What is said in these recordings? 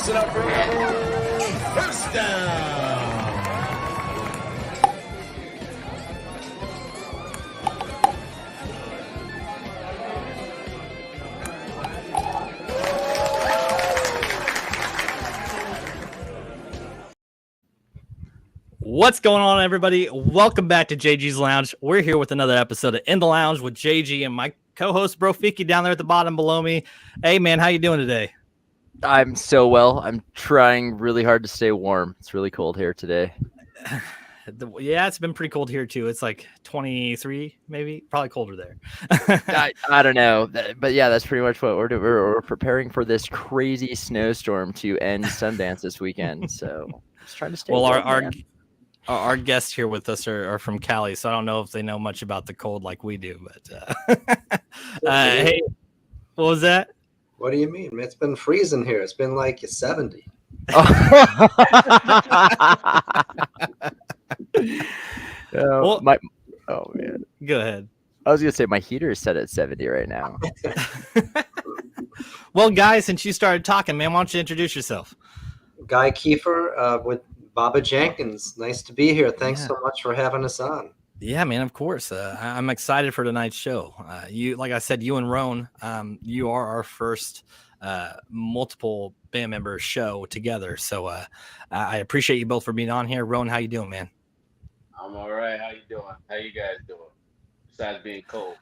Listen up for first down. What's going on, everybody? Welcome back to JG's Lounge. We're here with another episode of In the Lounge with JG and my co-host Brofiki down there at the bottom below me. Hey, man, how you doing today? I'm so well. I'm trying really hard to stay warm. It's really cold here today. Yeah, it's been pretty cold here too. It's like 23, maybe, probably colder there. I don't know, but yeah, that's pretty much what we're doing. We're preparing for this crazy snowstorm to end Sundance this weekend. So just trying to stay warm. Our guests here with us are from Cali, so I don't know if they know much about the cold like we do. But hey, what was that? What do you mean? It's been freezing here. It's been like 70. Well, oh man, go ahead. I was gonna say my heater is set at 70 right now. Well, guys, since you started talking, man, why don't you introduce yourself? Guy Keefer with Baba Jenkins. Nice to be here. Thanks so much for having us on. Yeah, man, of course. I'm excited for tonight's show. Like I said, you and Rone, you are our first multiple band member show together. So I appreciate you both for being on here. Rone, how you doing, man? I'm all right. How you doing? How you guys doing? Besides being cold.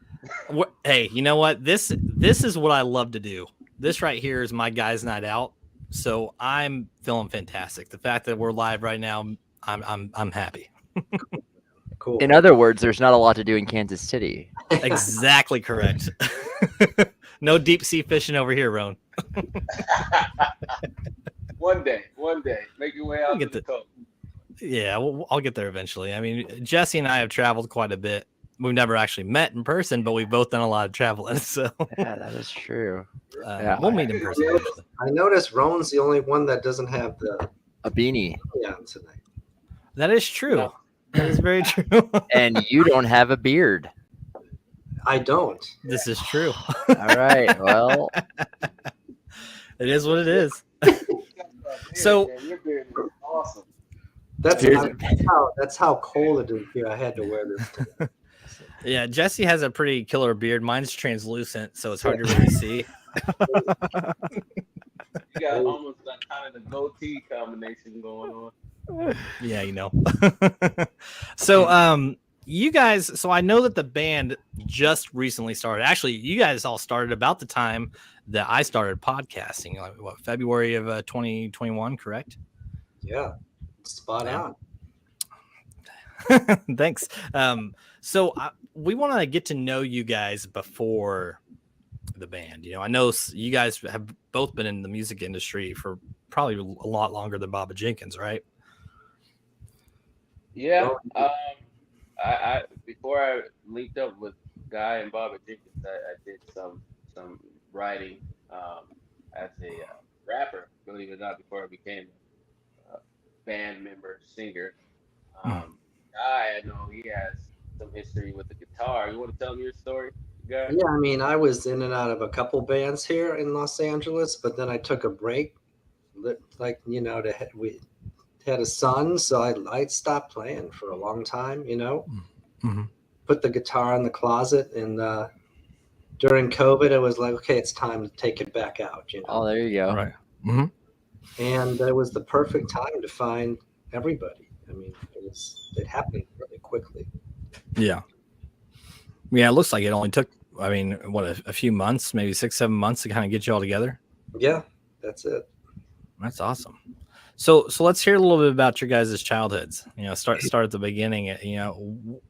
Hey, you know what? This is what I love to do. This right here is my guys' night out. So I'm feeling fantastic. The fact that we're live right now, I'm happy. Cool. In other words, there's not a lot to do in Kansas City. Exactly correct. No deep sea fishing over here, Rone. One day, make your way out to the coast. Yeah, I'll get there eventually. I mean, Jesse and I have traveled quite a bit. We've never actually met in person, but we've both done a lot of traveling. So yeah, that is true. We'll meet in person eventually. I noticed Rone's the only one that doesn't have a beanie on tonight. That is true. No. That is very true. And you don't have a beard. I don't. This is true. All right. Well, it is what it is. So your beard is awesome. That's how cold it is here. I had to wear this today. Yeah, Jesse has a pretty killer beard. Mine's translucent, so it's hard to really see. You got almost like kind of the goatee combination going on. Yeah, you know. So you guys, so I know that the band just recently started. Actually, you guys all started about the time that I started podcasting, like what, February of 2021, correct? Yeah, spot on. Thanks. So we want to get to know you guys before the band. You know, I know you guys have both been in the music industry for probably a lot longer than Baba Jenkins, right? Yeah. I before I linked up with Guy and Baba Jenkins, I did some writing as a rapper, believe it or not, before I became a band member, singer. Guy, I know he has some history with the guitar. You want to tell me your story, Guy? Yeah, I mean, I was in and out of a couple bands here in Los Angeles, but then I took a break. Like, you know, we had a son, so I stopped playing for a long time, you know. Mm-hmm. Put the guitar in the closet, and during COVID, it was like, okay, it's time to take it back out, you know. Oh, there you go. Right. Mm-hmm. And it was the perfect time to find everybody. I mean, it happened really quickly. Yeah. Yeah, it looks like it only took, I mean, what, a few months, maybe 6-7 months to kind of get you all together? Yeah, that's it. That's awesome. So let's hear a little bit about your guys' childhoods. You know, start at the beginning. You know,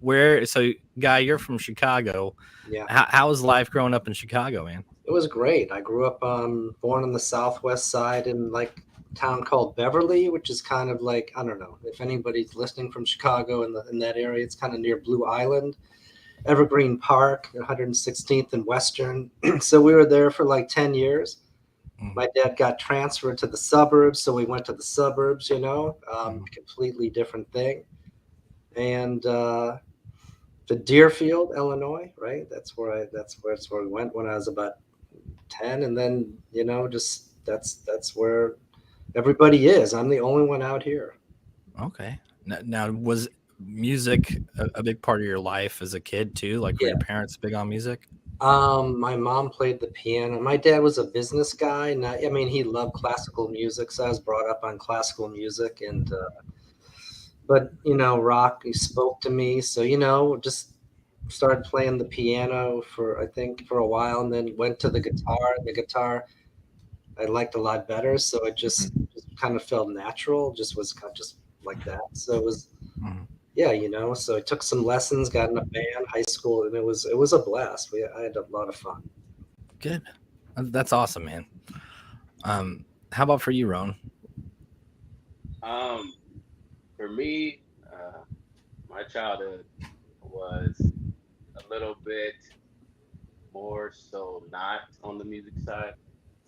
so Guy, you're from Chicago. Yeah. How was life growing up in Chicago, man? It was great. I grew up born on the southwest side in like a town called Beverly, which is kind of like, I don't know if anybody's listening from Chicago in that area. It's kind of near Blue Island, Evergreen Park, 116th and Western. So we were there for like 10 years. My dad got transferred to the suburbs, so we went to the suburbs, you know, completely different thing. And the Deerfield, Illinois, right? That's where we went when I was about 10. And then, you know, just that's where Everybody is. I'm the only one out here. Okay. Now was music a big part of your life as a kid too? Like, were your parents big on music? My mom played the piano. My dad was a business guy. I mean, he loved classical music, so I was brought up on classical music. And but rock, he spoke to me. So just started playing the piano for a while, and then went to the guitar. The guitar I liked a lot better, so it just kind of felt natural. Just was kind of just like that. So it was. Yeah, so I took some lessons, got in a band, high school, and it was a blast. I had a lot of fun. Good. That's awesome, man. How about for you, Rone? For me, my childhood was a little bit more so not on the music side.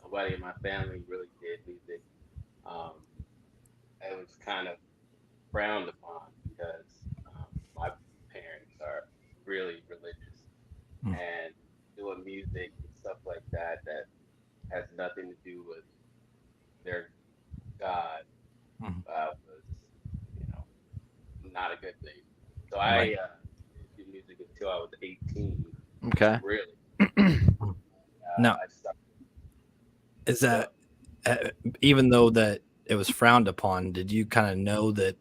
Nobody in my family really did music. Um, it was kind of frowned upon because my parents are really religious and doing music and stuff like that has nothing to do with their God was, not a good thing. So I didn't do music until I was 18. Okay. Really. Now, I started. Is that even though that it was frowned upon, did you kind of know that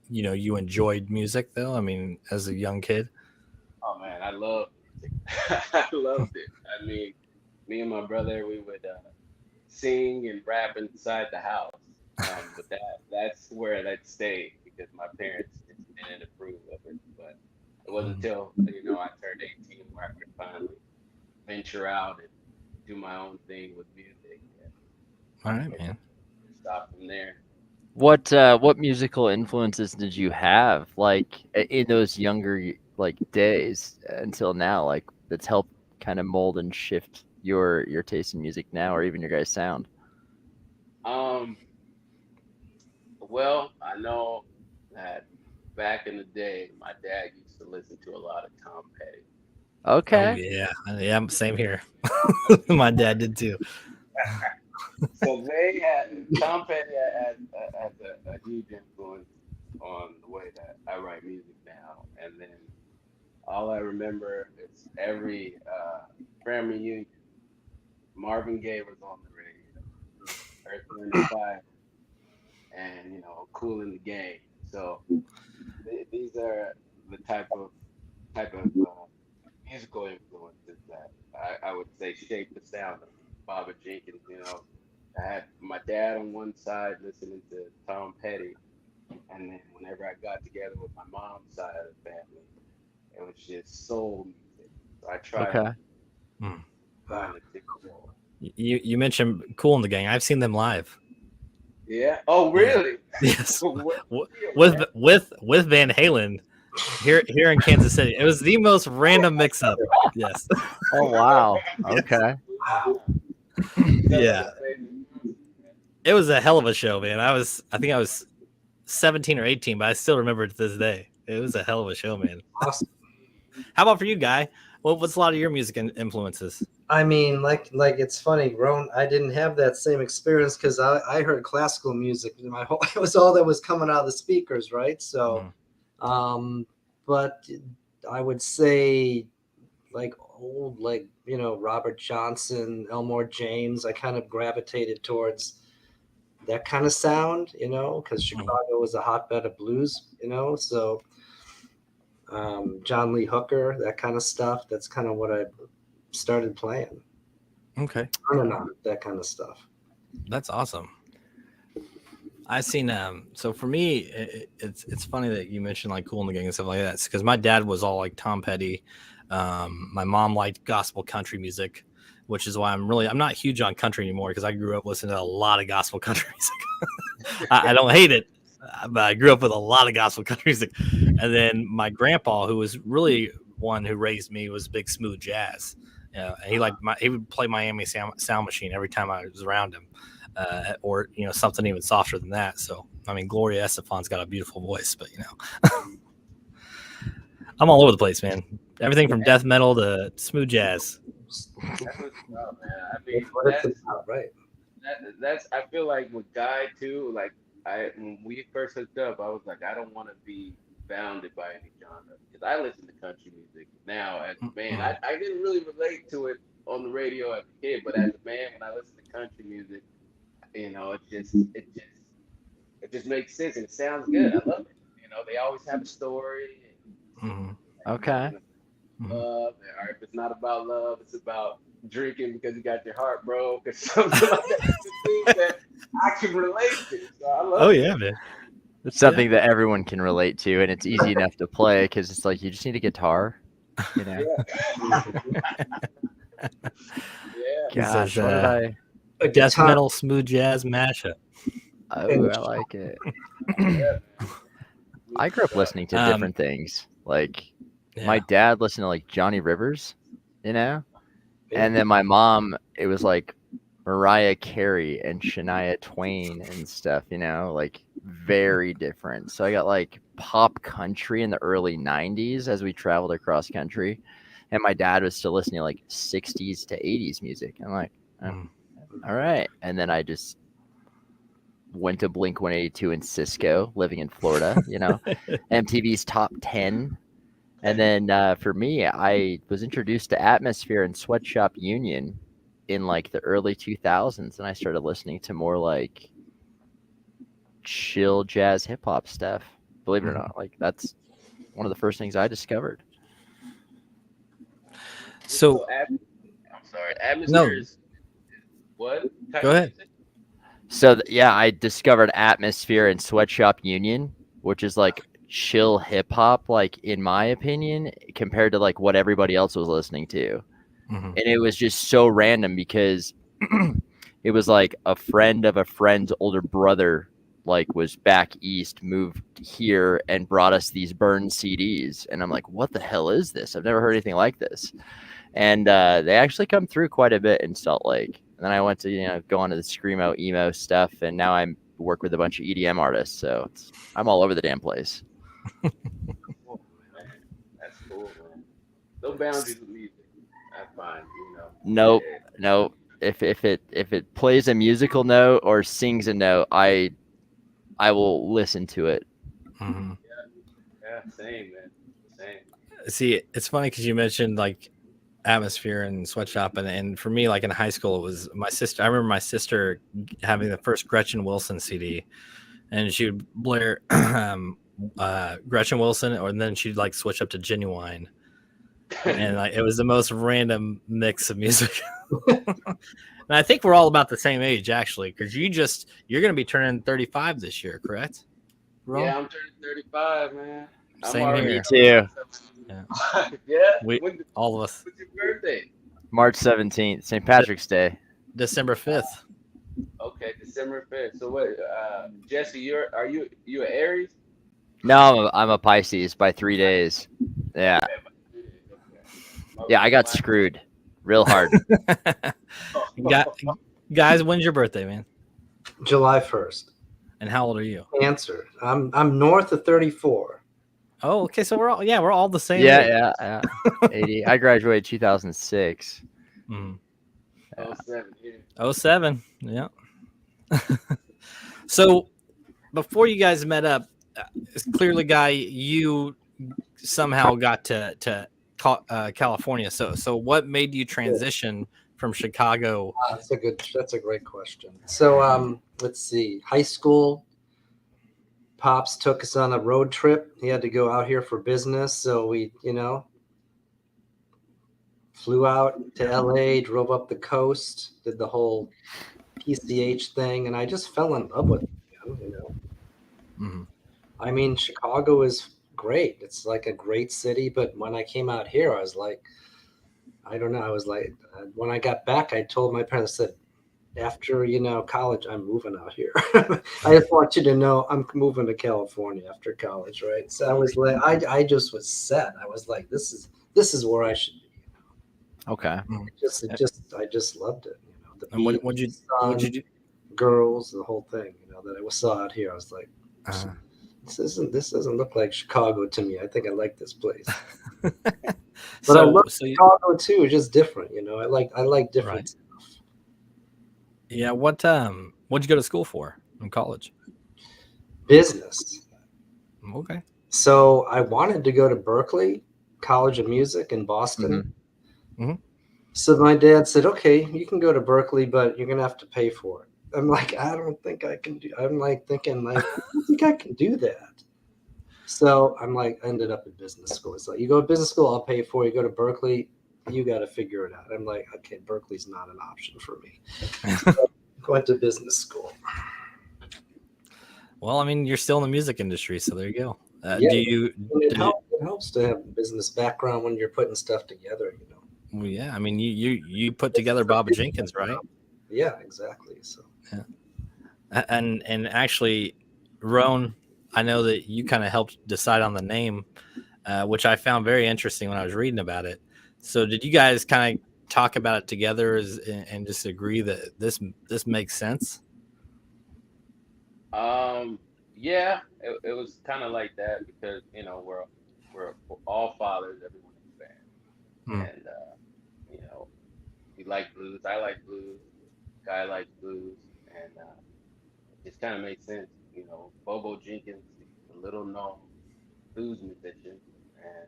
you enjoyed music though? I mean, as a young kid. Oh man, I loved music. I loved it. I mean, me and my brother, we would sing and rap inside the house. But that's where that stayed because my parents just didn't approve of it. But it wasn't until I turned 18 where I could finally venture out and do my own thing with music. All right, man. Stop from there. What musical influences did you have like in those younger days until now, like that's helped kind of mold and shift your taste in music now, or even your guys' sound? Well, I know that back in the day, my dad used to listen to a lot of Tom Petty. Okay. Oh yeah, same here. My dad did too. So Tom Petty has a huge influence on the way that I write music now. And then all I remember is every family reunion, Marvin Gaye was on the radio, Earth, Wind and Fire, and Cool in the Game. So these are the type of musical influences that I would say shape the sound of Baba Jenkins. I had my dad on one side listening to Tom Petty, and then whenever I got together with my mom's side of the family, it was just soul music. So I tried Okay. to find a different. You mentioned Cool in the Gang. I've seen them live. Yeah. Oh, really? Yes. with Van Halen here in Kansas City. It was the most random mix-up. Yes. Oh wow. Okay. Yeah. It was a hell of a show, man. I think I was 17 or 18, but I still remember it to this day. It was a hell of a show, man. Awesome. How about for you, Guy? What's a lot of your music influences? I mean, like it's funny, Rone. I didn't have that same experience because I heard classical music. It was all that was coming out of the speakers, right? So, but I would say like old, Robert Johnson, Elmore James. I kind of gravitated towards that kind of sound, because Chicago was a hotbed of blues, So, John Lee Hooker, that kind of stuff. That's kind of what I started playing. Okay. I don't know, that kind of stuff. That's awesome. I seen so for me it's funny that you mentioned like Cool in the Gang and stuff like that, because my dad was all like Tom Petty. My mom liked gospel country music, which is why I'm not huge on country anymore, because I grew up listening to a lot of gospel country music. I don't hate it, but I grew up with a lot of gospel country music. And then my grandpa, who was really one who raised me, was big smooth jazz. And he would play Miami Sound Machine every time I was around him, or something even softer than that. So I mean, Gloria Estefan's got a beautiful voice, but I'm all over the place, man. Everything from death metal to smooth jazz. That was tough, man. I mean, That's what it's about, right? That's I feel like with Guy too. Like when we first hooked up, I was like, I don't want to be bounded by any genre because I listen to country music now as a man. Mhm. I didn't really relate to it on the radio as a kid, but as a man, when I listen to country music, it just makes sense and it sounds good. I love it. They always have a story. Mhm. Okay. Love, or if it's not about love, it's about drinking because you got your heart broke or something like that. It's the things that I can relate to. So I love Oh it. yeah, man. It's something that everyone can relate to, and it's easy enough to play because it's like you just need a guitar, you know. Yeah. He says, Gosh, what did I? A death guitar- metal smooth jazz mashup. Oh, I like it. I grew up listening to different things. Like my dad listened to like Johnny Rivers, you know, and then my mom, it was like Mariah Carey and Shania Twain and stuff, you know, like very different. So I got like pop country in the early 90s as we traveled across country. And my dad was still listening to like 60s to 80s music. I'm like, oh, all right. And then I just went to Blink 182 in Cisco, living in Florida, you know, MTV's Top 10. And then for me, I was introduced to Atmosphere and Sweatshop Union in like the early 2000s. And I started listening to more like chill jazz hip hop stuff. Believe it or not, like that's one of the first things I discovered. So I'm sorry. Atmosphere is what? Go ahead. So yeah, I discovered Atmosphere and Sweatshop Union, which is like chill hip hop, like in my opinion, compared to like what everybody else was listening to. And it was just so random because it was like a friend of a friend's older brother like was back east, moved here and brought us these burned CDs. And I'm like, what the hell is this? I've never heard anything like this. And they actually come through quite a bit in Salt Lake. And then I went to, go on to the Screamo emo stuff. And now I work with a bunch of EDM artists. So I'm all over the damn place. That's cool, man. No boundaries with music. I find, Nope. If it plays a musical note or sings a note, I will listen to it. Yeah, same, man. Same. See, it's funny because you mentioned like Atmosphere and Sweatshop, and for me, like in high school, it was my sister. I remember my sister having the first Gretchen Wilson CD, and she would blare Gretchen Wilson, and then she'd like switch up to Genuine, and like it was the most random mix of music. And I think we're all about the same age, actually, because you're going to be turning 35 this year, correct? Rone? Yeah, I'm turning 35, man. Same here. Me too. Yeah. All of us. What's your birthday? March 17th, St. Patrick's Day. December 5th. Okay, December 5th. So what, Jesse, are you an Aries? No, I'm a Pisces by 3 days. Yeah. Yeah, I got screwed real hard. Guys, when's your birthday, man? July 1st. And how old are you? Answer. I'm north of 34. Oh, okay. So we're all the same. Yeah. 80. I graduated 2006. 07. Yeah. So before you guys met up, clearly, Guy, you somehow got to California. So what made you transition from Chicago? That's a great question. So let's see. High school, Pops took us on a road trip. He had to go out here for business, so we, flew out to LA, drove up the coast, did the whole PCH thing, and I just fell in love with it. I mean, Chicago is great. It's like a great city, but when I came out here, I was like, I don't know. I was like, when I got back, I told my parents, I said, after, college, I'm moving out here. I just want you to know I'm moving to California after college, right? So I was like, I just was set. I was like, this is where I should be. Okay. I just loved it. The and beach, what'd you do? Girls, the whole thing, that I saw out here. I was like, this doesn't look like Chicago to me. I think I like this place. But I love Chicago too. It's just different, I like different stuff. Yeah. What'd you go to school for in college? Business. Okay. So I wanted to go to Berkeley College of Music in Boston. Mhm. So my dad said, "Okay, you can go to Berkeley, but you're gonna have to pay for it." I'm like, I don't think I can do. I'm like thinking, like, I don't think I can do that. So I'm like, I ended up in business school. It's like, you go to business school, I'll pay for it. You go to Berkeley, you got to figure it out. I'm like, okay, Berkeley's not an option for me. So I went to business school. Well, I mean, you're still in the music industry, so there you go. Yeah, Do you? and it helps to have a business background when you're putting stuff together, you know. Well, yeah. I mean, you put together Baba Jenkins, right? Yeah, exactly. So And actually, Rone, I know that you kind of helped decide on the name, which I found very interesting when I was reading about it. So, did you guys kind of talk about it together and just agree that this makes sense? Yeah, it was kind of like that because we're all fathers, everyone in the Hmm. band, and you know we like blues. I like blues. Guy likes blues, and it just kind of makes sense. Bobo Jenkins, is a little known blues musician, and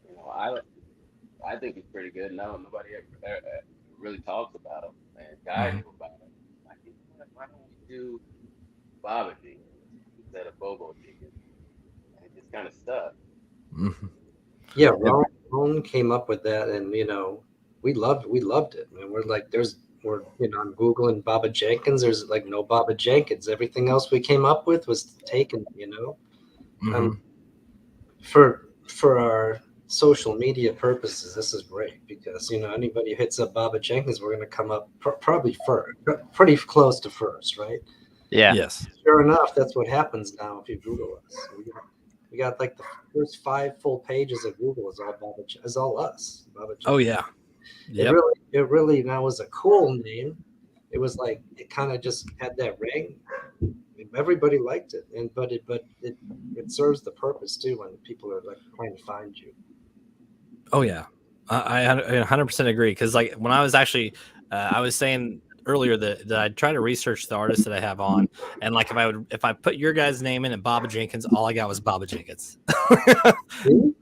you know I think he's pretty good. No, nobody ever really talks about him, and Guy Hmm. knew about him. Like, why don't we do Baba Jenkins instead of Bobo Jenkins? And it just kind of stuck. Hmm. yeah, Rone came up with that, and we loved it. And we're like, I'm googling Baba Jenkins. There's like no Baba Jenkins. Everything else we came up with was taken. Hmm. For our social media purposes, this is great because anybody who hits up Baba Jenkins, we're going to come up probably first, pretty close to first, right? Yeah. Yes. Sure enough, that's what happens now if you Google us. We got like the first 5 full pages of Google is all us. Baba Oh Jenkins. yeah. It Yep. really now was a cool name. It was like it kind of just had that ring. Everybody liked it, but it serves the purpose too when people are like trying to find you. Oh yeah. I 100% agree because like when I was actually, I was saying earlier that I try to research the artists that I have on, and like if I put your guys' name in and Baba Jenkins, all I got was Baba Jenkins. See?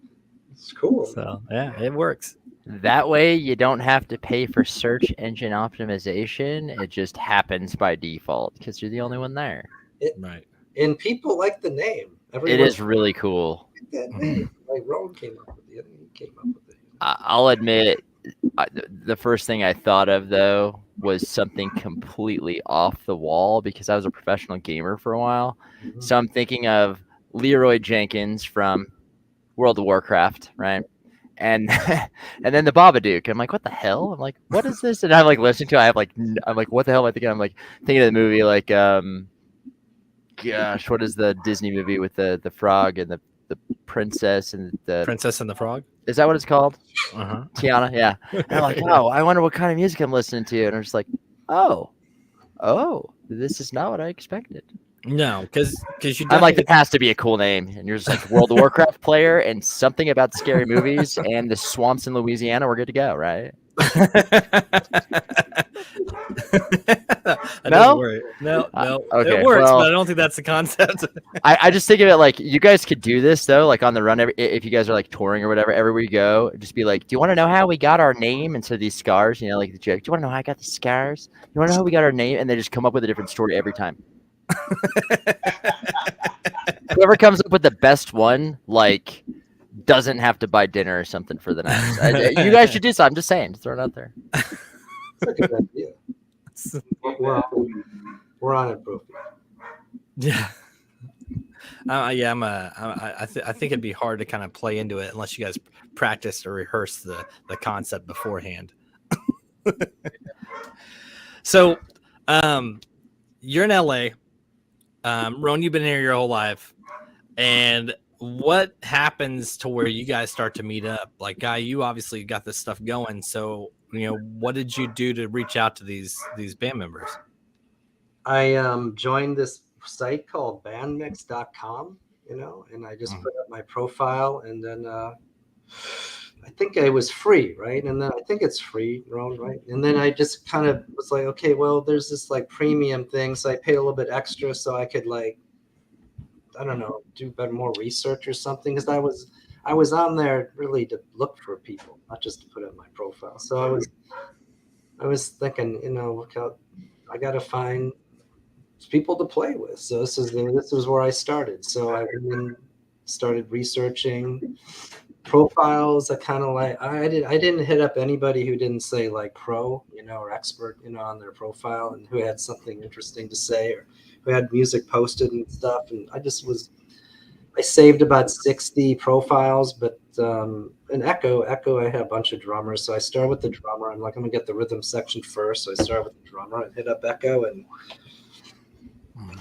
It's cool. So yeah, it works. That way you don't have to pay for search engine optimization. It just happens by default because you're the only one there. Right. And people like the name. It Everyone is really cool. liked that name. Like Rone came up with it. He came up with it. I'll admit, the first thing I thought of though was something completely off the wall because I was a professional gamer for a while. Mhm. So I'm thinking of Leroy Jenkins from World of Warcraft, right? And and then the Babadook. I'm like, what the hell? I'm like, what is this? And I'm like listening to it. I'm like, what the hell am I thinking? I'm like thinking of the movie like gosh, what is the Disney movie with the frog and the princess and the Princess and the Frog. is that what it's called? Uh Tiana, yeah. And I'm like, oh, I wonder what kind of music I'm listening to. And I'm just like, oh, this is not what I expected. No, because you I'm like, definitely there has to be a cool name. And you're just like World of Warcraft player and something about scary movies and the swamps in Louisiana. We're good to go, right? That No? doesn't work. No, okay, it works, well- but I don't think that's the concept. I just think of it like you guys could do this though, like on the run. If you guys are like touring or whatever, everywhere you go, just be like, "Do you want to know how we got our name?" And so these scars, like the joke. Do you want to know how I got these scars? You want to know how we got our name? And they just come up with a different story every time. Whoever comes up with the best one, like, doesn't have to buy dinner or something for the night. You guys should do so. I'm just saying, just throw it out there. It's a good idea. We're on it, bro. Yeah. Yeah, I think it'd be hard to kind of play into it unless you guys practice or rehearse the concept beforehand. So, you're in LA. Ron, you've been here your whole life. And what happens to where you guys start to meet up? Like, Guy, you obviously got this stuff going. So, what did you do to reach out to these band members? I joined this site called bandmix.com, and I just put up my profile, and then I think it was free, right? And then I think it's free, Rone, right? And then I just kind of was like, okay, well, there's this like premium thing, so I paid a little bit extra so I could like, I don't know, do better, more research or something, because I was on there really to look for people, not just to put in my profile. So I was thinking, you know, look out, I got to find people to play with. So this was where I started. So I went and started researching profiles. I kind of like I didn't hit up anybody who didn't say like pro, you know, or expert, you know, on their profile, and who had something interesting to say, or who had music posted and stuff. And I saved about 60 profiles, but in Echo, I had a bunch of drummers. So I started with the drummer. I'm like, I'm gonna get the rhythm section first. So I started with the drummer and hit up Echo, and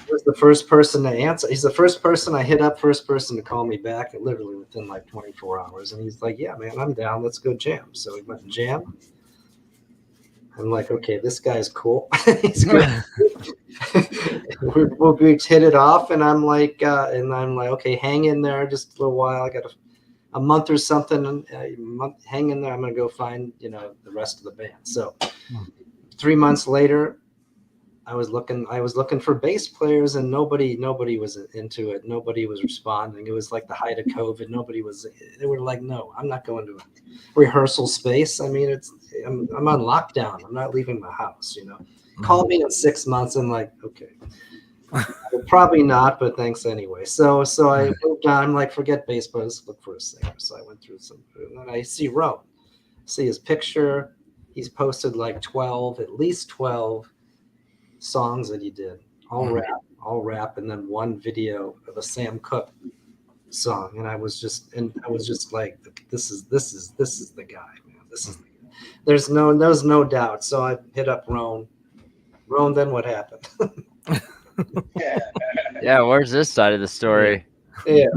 he was the first person to answer. He's the first person I hit up, first person to call me back, literally within like 24 hours. And he's like, yeah, man, I'm down. Let's go jam. So we went and jam. I'm like, okay, this guy's cool. He's good. we hit it off, and I'm like, okay, hang in there just a little while. I got a month or something. Hang in there. I'm gonna go find, you know, the rest of the band. So 3 months later, I was looking for bass players, and nobody was into it. Nobody was responding. It was like the height of COVID. They were like, no, I'm not going to a rehearsal space. I mean, I'm on lockdown. I'm not leaving my house, you know. Call me in 6 months. I'm like, okay. Probably not, but thanks anyway. So I moved on. I'm like, forget bass players, look for a singer. So I went through and then I see Rone. See his picture. He's posted like at least 12 songs that he did, all rap, and then one video of a Sam Cooke song. And I was just like, this is the guy, man. This is the guy. There's no doubt. So I hit up Rone. Rone, then what happened? Yeah, where's this side of the story? Yeah.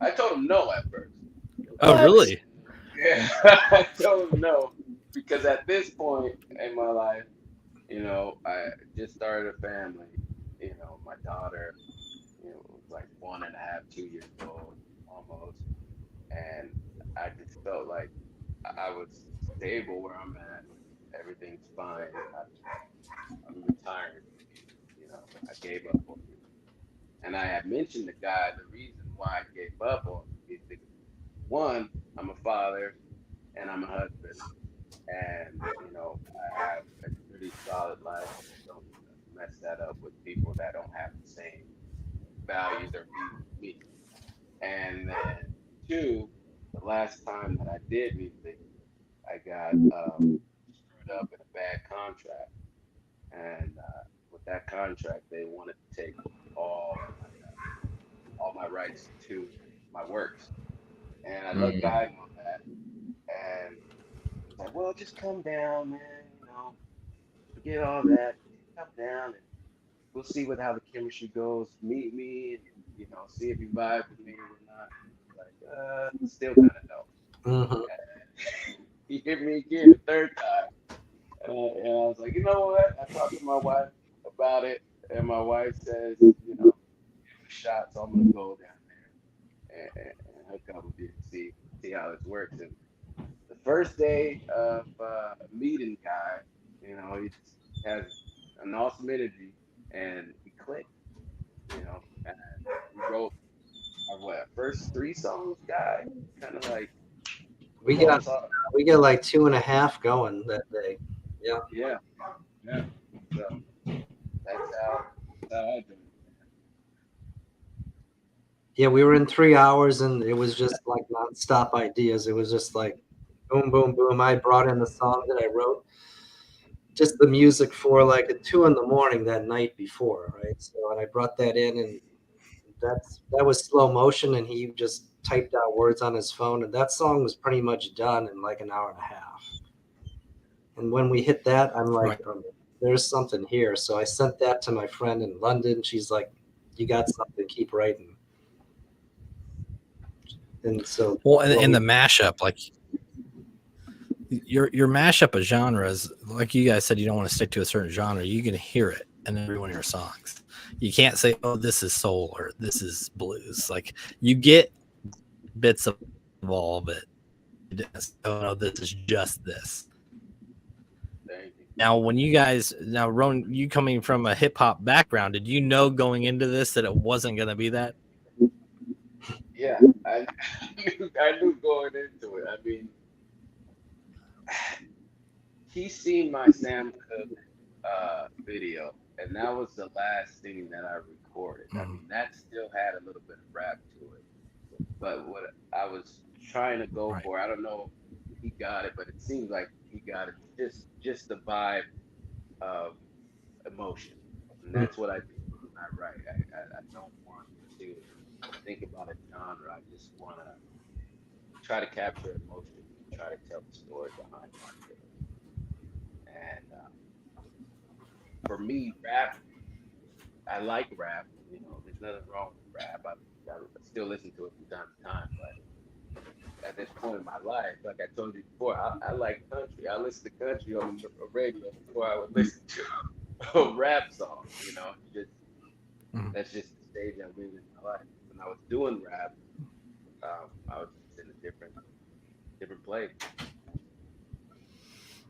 I told him no at first. Oh, really? Yeah, I told him no because at this point in my life, you know, I just started a family. You know, my daughter, you know, was like 1.5, 2 years old almost, and I just felt like I was stable where I'm at. Everything's fine. I'm retired. You know, I gave up on it. And I had mentioned the guy, the reason why I gave up on it is because, one, I'm a father and I'm a husband. And, you know, I have a pretty solid life. Don't mess that up with people that don't have the same values or views as me. And then, two, the last time that I did music, I got screwed up in a bad contract. And with that contract, they wanted to take all my rights to my works. And I let God know that. And he's like, well, just come down, man. You know, forget all that. Come down and we'll see how the chemistry goes. Meet me and, you know, see if you vibe with me or not. Like, still kind of no. Mm-hmm. He hit me again the third time. And I was like, you know what? I talked to my wife about it. And my wife says, you know, give it a shot. So I'm going to go down there and hook up with you and see how this works. And the first day of meeting Guy, you know, he just has an awesome energy, and we clicked, you know, and we wrote our first 3 songs, Guy, kind of like We got like 2.5 going that day. Yeah. Yeah. So that's how I do it. Yeah, we were in 3 hours, and it was just like nonstop ideas. It was just like boom, boom, boom. I brought in the song that I wrote, just the music for like at 2 a.m. that night before, right? So, and I brought that in, and that was slow motion, and he just typed out words on his phone, and that song was pretty much done in like an hour and a half. And when we hit that, I'm like, there's something here. So I sent that to my friend in London. She's like, you got something, keep writing. And so, well, and the mashup, like your mashup of genres, like you guys said, you don't want to stick to a certain genre. You can hear it in every one of your songs. You can't say, oh, this is soul or this is blues. Like you get bits of all of it. Oh no, this is just this. Thank you. Now, Ron, you coming from a hip hop background, did you know going into this that it wasn't going to be that? Yeah, I I knew going into it. I mean, he seen my Sam Cooke video, and that was the last thing that I recorded. I mean, that still had a little bit of rap to it, but what I was trying to go Right. for, I don't know if he got it, but it seems like he got it. Just the vibe of emotion, and that's what I do when I write. I don't want to think about a genre. I just want to try to capture emotion, try to tell the story behind my lyrics. And for me, rap, I like rap. You know, there's nothing wrong with rap. I still listen to it from time to time, but at this point in my life, like I told you before, I like country. I listen to country on the radio before I would listen to a rap song. You know, that's just the stage I'm in my life. When I was doing rap, I was just in a different place.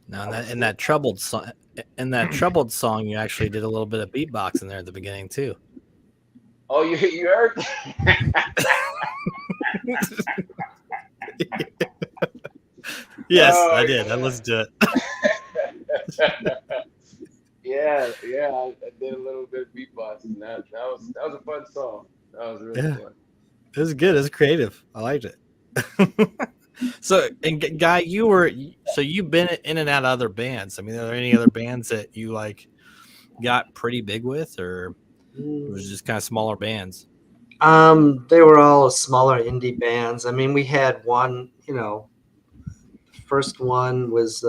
Now, in that troubled song, you actually did a little bit of beatboxing there at the beginning too. Oh, you heard? Yes, Oh, I did. yeah. I listened to it. Yeah, I did a little bit of beatboxing. That was a fun song. That was really fun. It was good. It was creative. I liked it. So, and Guy, you've been in and out of other bands. I mean, are there any other bands that you like got pretty big with, or it was just kind of smaller bands? They were all smaller indie bands. I mean, we had one, first one was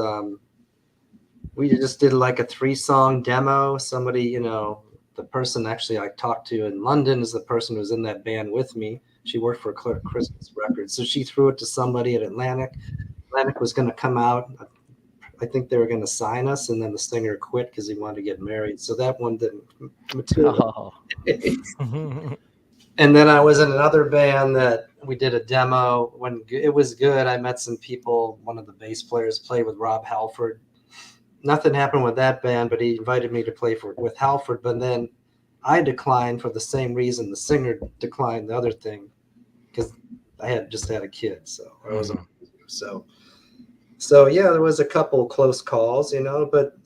we just did like a 3-song demo. Somebody, the person actually I talked to in London is the person who was in that band with me. She worked for Christmas Records. So she threw it to somebody at Atlantic. Atlantic was going to come out. I think they were going to sign us, and then the singer quit because he wanted to get married. So that one didn't materialize. And then I was in another band that we did a demo. When it was good, I met some people. One of the bass players played with Rob Halford. Nothing happened with that band, but he invited me to play with Halford. But then I declined for the same reason the singer declined the other thing, because I had just had a kid. So I wasn't. So yeah, there was a couple close calls, but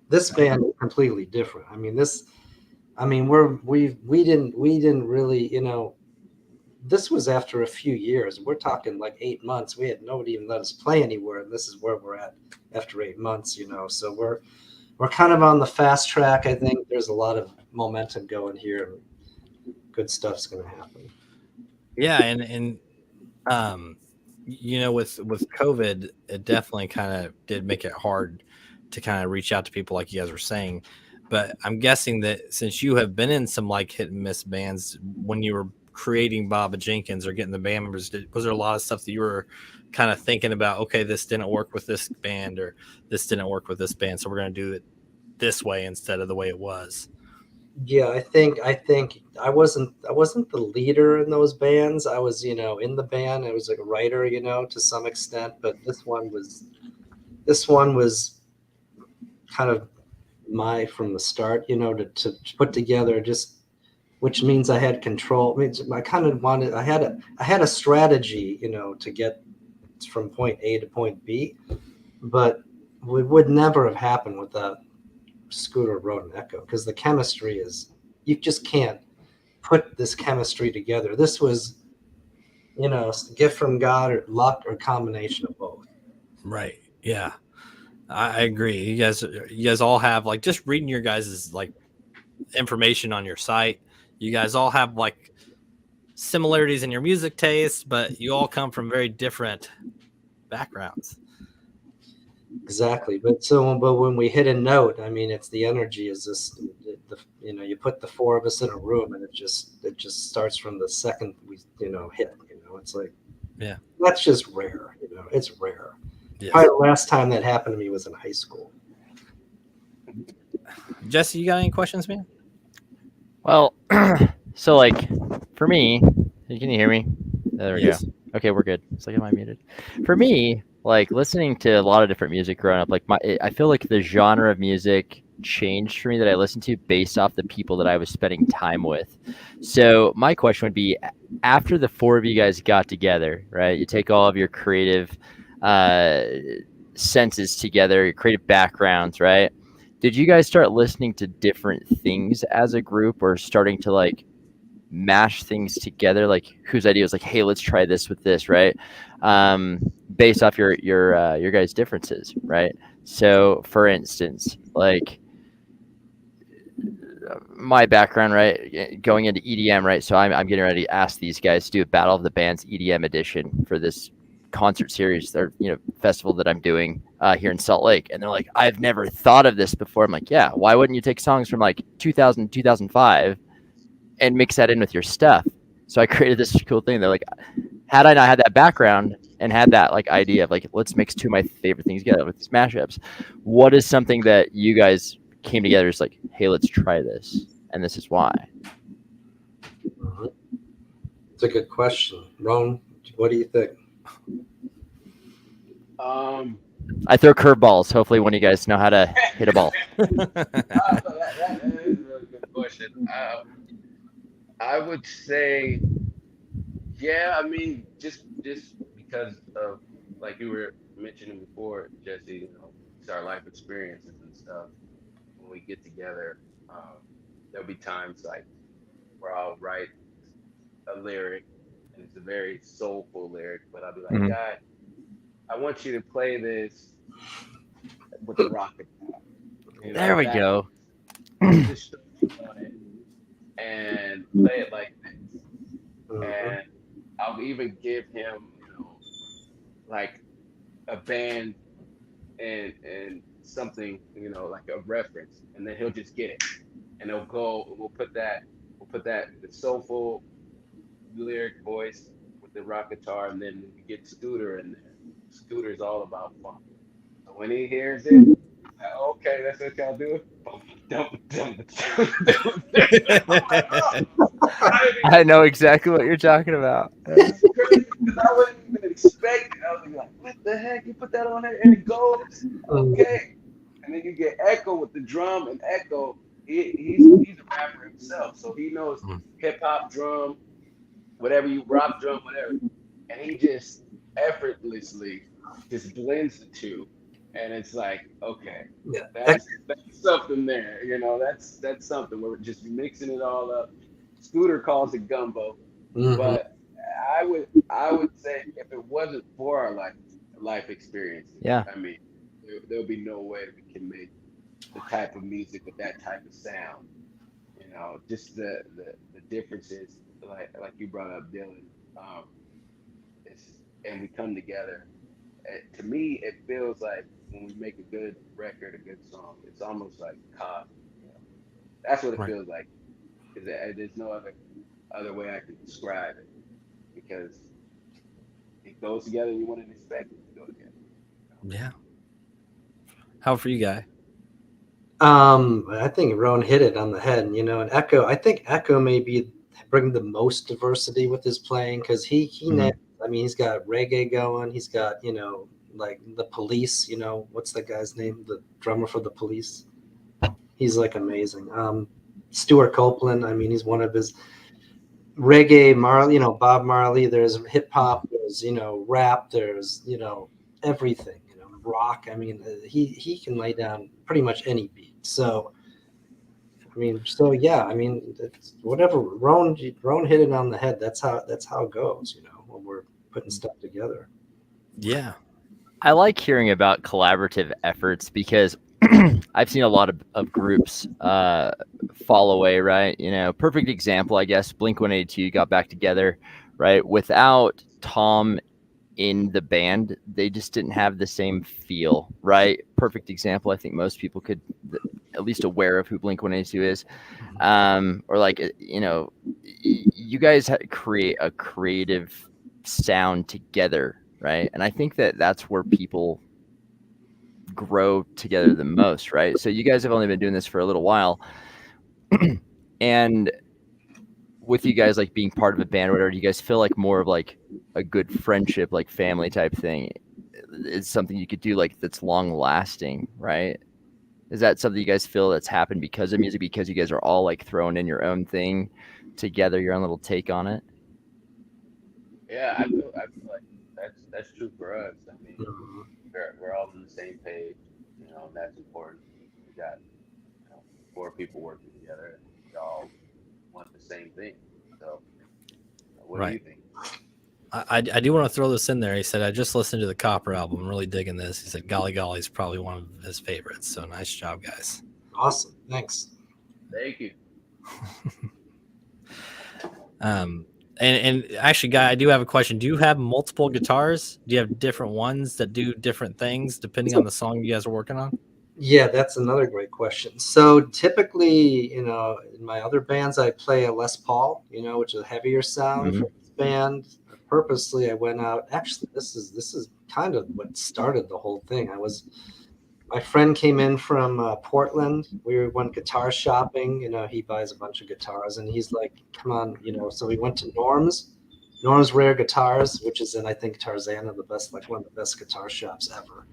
this band is completely different. I mean, we didn't really, this was after a few years. We're talking like 8 months. We had nobody even let us play anywhere, and this is where we're at after 8 months, So we're kind of on the fast track. I think there's a lot of momentum going here, and good stuff's going to happen. Yeah, and with COVID, it definitely kind of did make it hard to kind of reach out to people like you guys were saying. But I'm guessing that since you have been in some like hit and miss bands, when you were creating Baba Jenkins or getting the band members, was there a lot of stuff that you were kind of thinking about? Okay, this didn't work with this band, or this didn't work with this band, so we're going to do it this way instead of the way it was. Yeah, I think I wasn't the leader in those bands. I was, in the band. I was like a writer, to some extent. But this one was kind of from the start, to put together, just, which means I had control. I mean, I kind of wanted. I had a strategy, to get from point A to point B, but it would never have happened without Scooter, Rone, and Echo, because the chemistry is, you just can't put this chemistry together. This was, gift from God or luck or combination of both. Right. Yeah, I agree. You guys all have, like, just reading your guys' like information on your site, you guys all have like similarities in your music taste, but you all come from very different backgrounds. Exactly. But when we hit a note, I mean, it's the energy is just, you put the 4 of us in a room, and it just starts from the second we, hit, it's like, yeah, that's just rare, it's rare. Yes. Probably the last time that happened to me was in high school. Jesse, you got any questions, man? Well, so like for me, Can you hear me? There we Yes. go. Okay, we're good. It's like, am I muted? For me, like listening to a lot of different music growing up, like I feel like the genre of music changed for me that I listened to based off the people that I was spending time with. So my question would be, after the four of you guys got together, right? You take all of your creative uh, senses together, your creative backgrounds, right? Did you guys start listening to different things as a group, or starting to like mash things together, like whose idea was like, hey, let's try this with this, right? Based off your guys' differences, right? So for instance, like my background, right, going into EDM, right? So I'm getting ready to ask these guys to do a Battle of the Bands EDM edition for this concert series or festival that I'm doing here in Salt Lake. And they're like, I've never thought of this before. I'm like, yeah, why wouldn't you take songs from like 2000, 2005 and mix that in with your stuff? So I created this cool thing. They're like, had I not had that background and had that like idea of like, let's mix two of my favorite things together with these mashups, what is something that you guys came together as like, hey, let's try this, and this is why? Mhm. It's a good question. Rone, what do you think? I throw curveballs. Hopefully, one of you guys know how to hit a ball. That is a really good question. I would say, yeah. I mean, just because of like you were mentioning before, Jesse. It's our life experiences and stuff. When we get together, there'll be times like where I'll write a lyric, and it's a very soulful lyric, but I'll be like, Mhm. God, I want you to play this with the rocket. There we That go. distortion on it, and play it like this. Mhm. And I'll even give him, like a band and something, like a reference, and then he'll just get it, and they'll go. We'll put that the soulful lyric voice with the rock guitar, and then we get Scooter in there. Scooter's all about funk. So when he hears it, okay, that's what y'all do. Dum, dum, dum, dum, dum. I'm like, oh, I didn't I know exactly what you're talking about. It's crazy because I wouldn't even expect it. I was like, what the heck? You put that on there and it goes? Okay. And then you get Echo with the drum, and Echo, he's a rapper himself. So he knows hip hop drum, whatever you rock drum, whatever. And he just effortlessly just blends the two. And it's like, okay, Yeah. that's something there. That's something. We're just mixing it all up. Scooter calls it gumbo. Mhm. But I would say if it wasn't for our life experiences, Yeah. I mean, there'll be no way we can make the type of music with that type of sound. Just the differences, like you brought up, Dylan. Um, it's and we come together. To me, it feels like when we make a good record, a good song, it's almost like cosmic. That's what it Right. feels like. Because there's no other way I can describe it because it goes together. You wouldn't expect it to go together. Yeah. How for you, Guy? I think Roan hit it on the head, and Echo. I think Echo may be bring the most diversity with his playing because he Mhm. I mean, he's got reggae going. He's got like the Police. What's that guy's name? The drummer for the Police. He's like amazing. Stuart Copeland. I mean, he's one of his reggae. Marley. Bob Marley. There's hip hop. There's rap. There's everything. Rock. I mean, he can lay down pretty much any beat. So. I mean, so yeah, I mean, it's whatever. Roan hit it on the head. That's how it goes. When we're putting stuff together. Yeah. I like hearing about collaborative efforts because I've seen a lot of groups fall away, right? Perfect example, I guess, Blink-182 got back together, right? Without Tom in the band, they just didn't have the same feel, right? Perfect example. I think most people could at least aware of who Blink-182 is. Or like, you guys create a creative sound together, right? And I think that that's where people grow together the most, right? So you guys have only been doing this for a little while. And with you guys like being part of a band or whatever, do you guys feel like more of like a good friendship, like family type thing? It's something you could do like that's long lasting, right? Is that something you guys feel that's happened because of music, because you guys are all like thrown in your own thing together, your own little take on it? Yeah, I feel like that's true for us. I mean, Mhm. we're all on the same page, and that's important. We got, 4 people working together, and we all want the same thing. So, what do Right. you think? I do want to throw this in there. He said, I just listened to the Copper album. I'm really digging this. He said, Golly Golly is probably one of his favorites. So nice job, guys. Awesome. Thanks. Thank you. And actually, Guy, I do have a question. Do you have multiple guitars? Do you have different ones that do different things depending on the song you guys are working on? Yeah, that's another great question. So typically, in my other bands, I play a Les Paul, which is a heavier sound. Mhm. For this band, purposely, I went out. Actually, this is kind of what started the whole thing. My friend came in from Portland. We went guitar shopping. He buys a bunch of guitars, and he's like, "Come on," So we went to Norm's Rare Guitars, which is in, I think, Tarzana, one of the best guitar shops ever.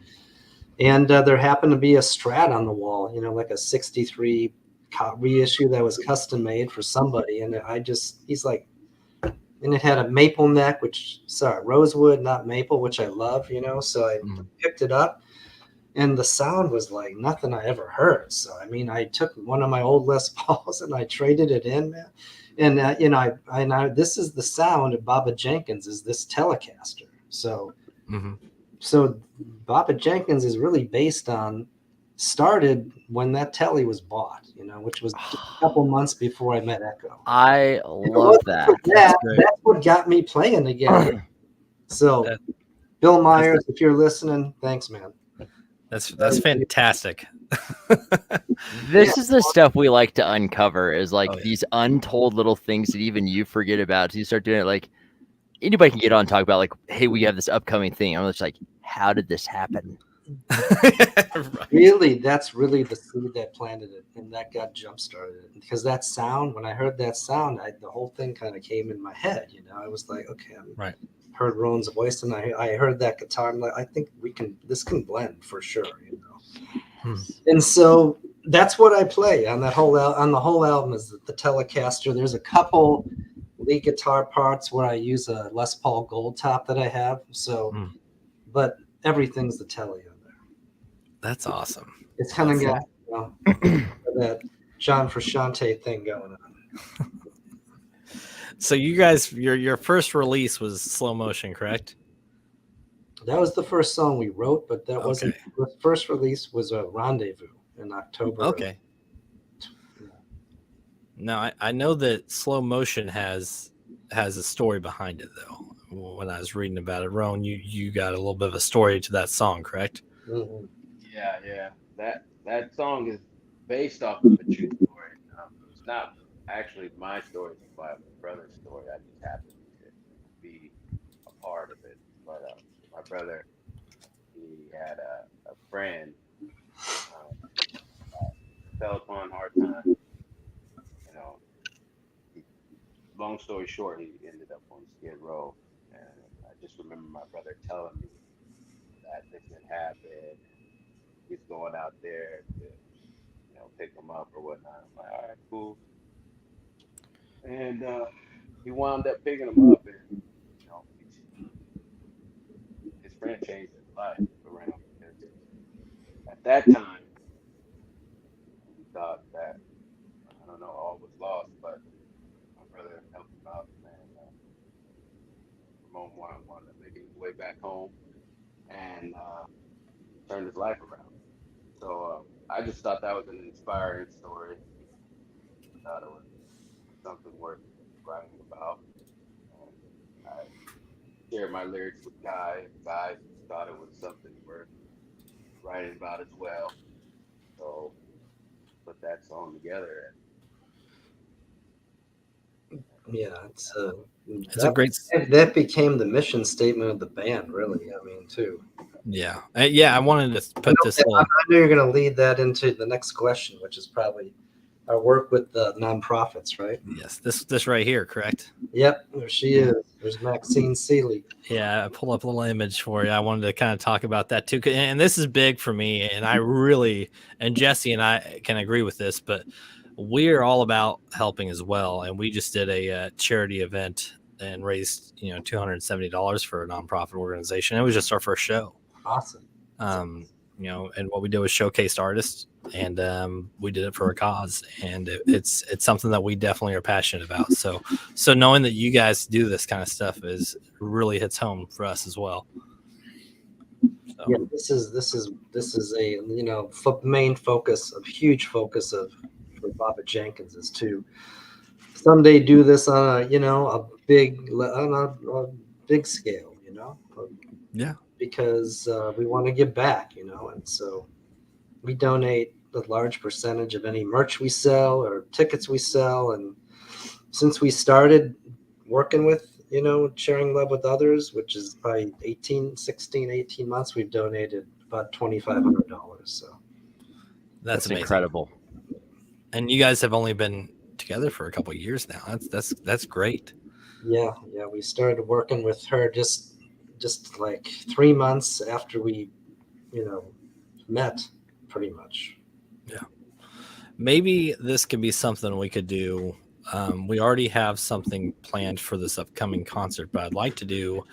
And there happened to be a Strat on the wall, like a '63 reissue that was custom made for somebody. And he's like, and it had a maple neck, rosewood, not maple, which I love, So I picked it up, and the sound was like nothing I ever heard. So I mean, I took one of my old Les Pauls and I traded it in, man. And this is the sound of Baba Jenkins, is this Telecaster. So. Mm-hmm. So Baba Jenkins is really started when that telly was bought, which was just a couple months before I met Echo. I love that. That's what got me playing again. So Bill Myers, if you're listening, thanks, man. That's fantastic. This is the stuff we like to uncover, is like Oh, yeah. these untold little things that even you forget about. So you start doing it, like anybody can get on and talk about like, hey, we have this upcoming thing. I'm just like, how did this happen? Right. Really, that's really the seed that planted it, and that got jump started. Because that sound, when I heard that sound, the whole thing kind of came in my head. I was like, okay, Right. Heard Rone's voice, and I heard that guitar. I'm like, I think this can blend for sure. And so that's what I play on the whole album is the Telecaster. There's a couple lead guitar parts where I use a Les Paul Gold Top that I have. So, but everything's the Tele on there. That's awesome. It's kind of got that John Frusciante thing going on. So you guys, your first release was Slow Motion, correct? That was the first song we wrote, but that wasn't. Okay. The first release was a Rendezvous in October. Okay. Now I know that Slow Motion has a story behind it, though. When I was reading about it, Rone, you got a little bit of a story to that song, correct? Mm-hmm. Yeah. That song is based off of a true story. It's not actually my story; it's my brother's story. I just happened to be a part of it. But my brother, he had a friend fell upon hard times. Long story short, he ended up on Skid Row, and I just remember my brother telling me that this had happened. He's going out there to, pick him up or whatnot. I'm like, all right, cool. And he wound up picking him up, and his friend changed his life around, because at that time he thought that, I don't know, all was lost, but my brother helped him out, and Ramon wanted to make his way back home and turned his life around. So I just thought that was an inspiring story. I thought it was something worth writing about. And I shared my lyrics with Guy. Guy thought it was something worth writing about as well. So put that song together. Yeah, it's a great. That became the mission statement of the band, really. I mean, too. Yeah. I wanted to put this. I know you're going to lead that into the next question, which is probably our work with the nonprofits, right? Yes, this right here, correct? Yep, there she is. There's Maxine Seeley. Yeah, I pull up a little image for you. I wanted to kind of talk about that too, and this is big for me. And I really, and Jesse and I can agree with this, but we're all about helping as well. And we just did a charity event and raised $270 for a nonprofit organization. It was just our first show. Awesome. And what we did was showcase artists, and we did it for a cause, and it's something that we definitely are passionate about. So knowing that you guys do this kind of stuff is really hits home for us as well. So. Yeah, this is a main focus, a huge focus for Baba Jenkins is to someday do this on a big scale, Yeah. because we want to give back, and so we donate a large percentage of any merch we sell or tickets we sell. And since we started working with, sharing love with others, which is probably 18 months, we've donated about $2,500. So that's amazing. Incredible. And you guys have only been together for a couple of years now. That's great. Yeah. We started working with her just like 3 months after we, met, pretty much. Yeah. Maybe this could be something we could do. We already have something planned for this upcoming concert, but I'd like to do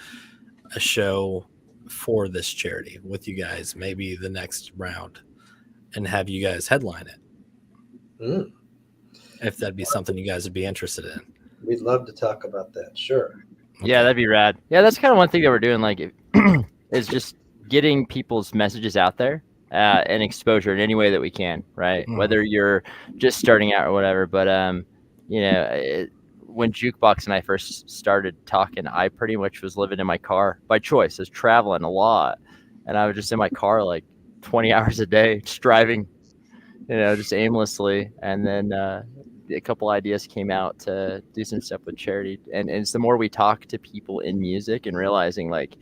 a show for this charity with you guys, maybe the next round, and have you guys headline it. If that'd be something you guys would be interested in. We'd love to talk about that. Sure. Yeah, that'd be rad. Yeah, that's kind of one thing that we're doing, like, is just getting people's messages out there and exposure in any way that we can, right? Whether you're just starting out or whatever. But when Jukebox and I first started talking, I pretty much was living in my car by choice. I was traveling a lot, and I was just in my car like 20 hours a day, just driving, just aimlessly. And then a couple ideas came out to do some stuff with charity. And it's the more we talk to people in music and realizing, like,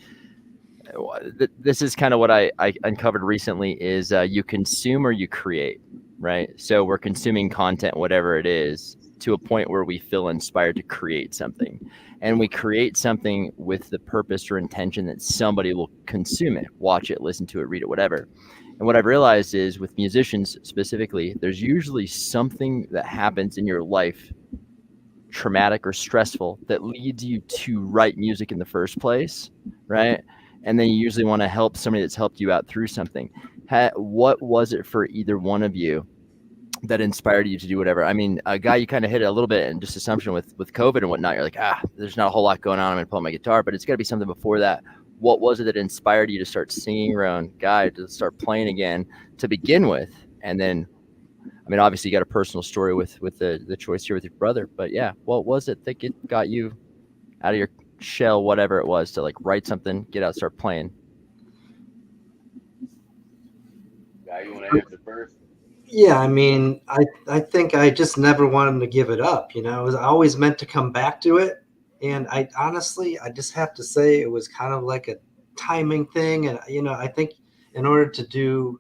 this is kind of what I uncovered recently is you consume or you create, right? So we're consuming content, whatever it is, to a point where we feel inspired to create something. And we create something with the purpose or intention that somebody will consume it, watch it, listen to it, read it, whatever. And what I've realized is with musicians specifically, there's usually something that happens in your life, traumatic or stressful, that leads you to write music in the first place, right? And then you usually want to help somebody that's helped you out through something. What was it for either one of you that inspired you to do whatever? I mean, a guy, you kind of hit it a little bit in just assumption with COVID and whatnot. You're like, there's not a whole lot going on. I'm going to pull out my guitar, but it's got to be something before that. What was it that inspired you to start singing, Rone, guy, to start playing again to begin with? And then, I mean, obviously you got a personal story with the choice here with your brother, but yeah, what was it that got you out of your shell, whatever it was, to like write something, get out, start playing? Guy, you want to answer first? Yeah, I mean, I think I just never wanted to give it up. I was always meant to come back to it. And I honestly just have to say it was kind of like a timing thing. And, I think in order to do,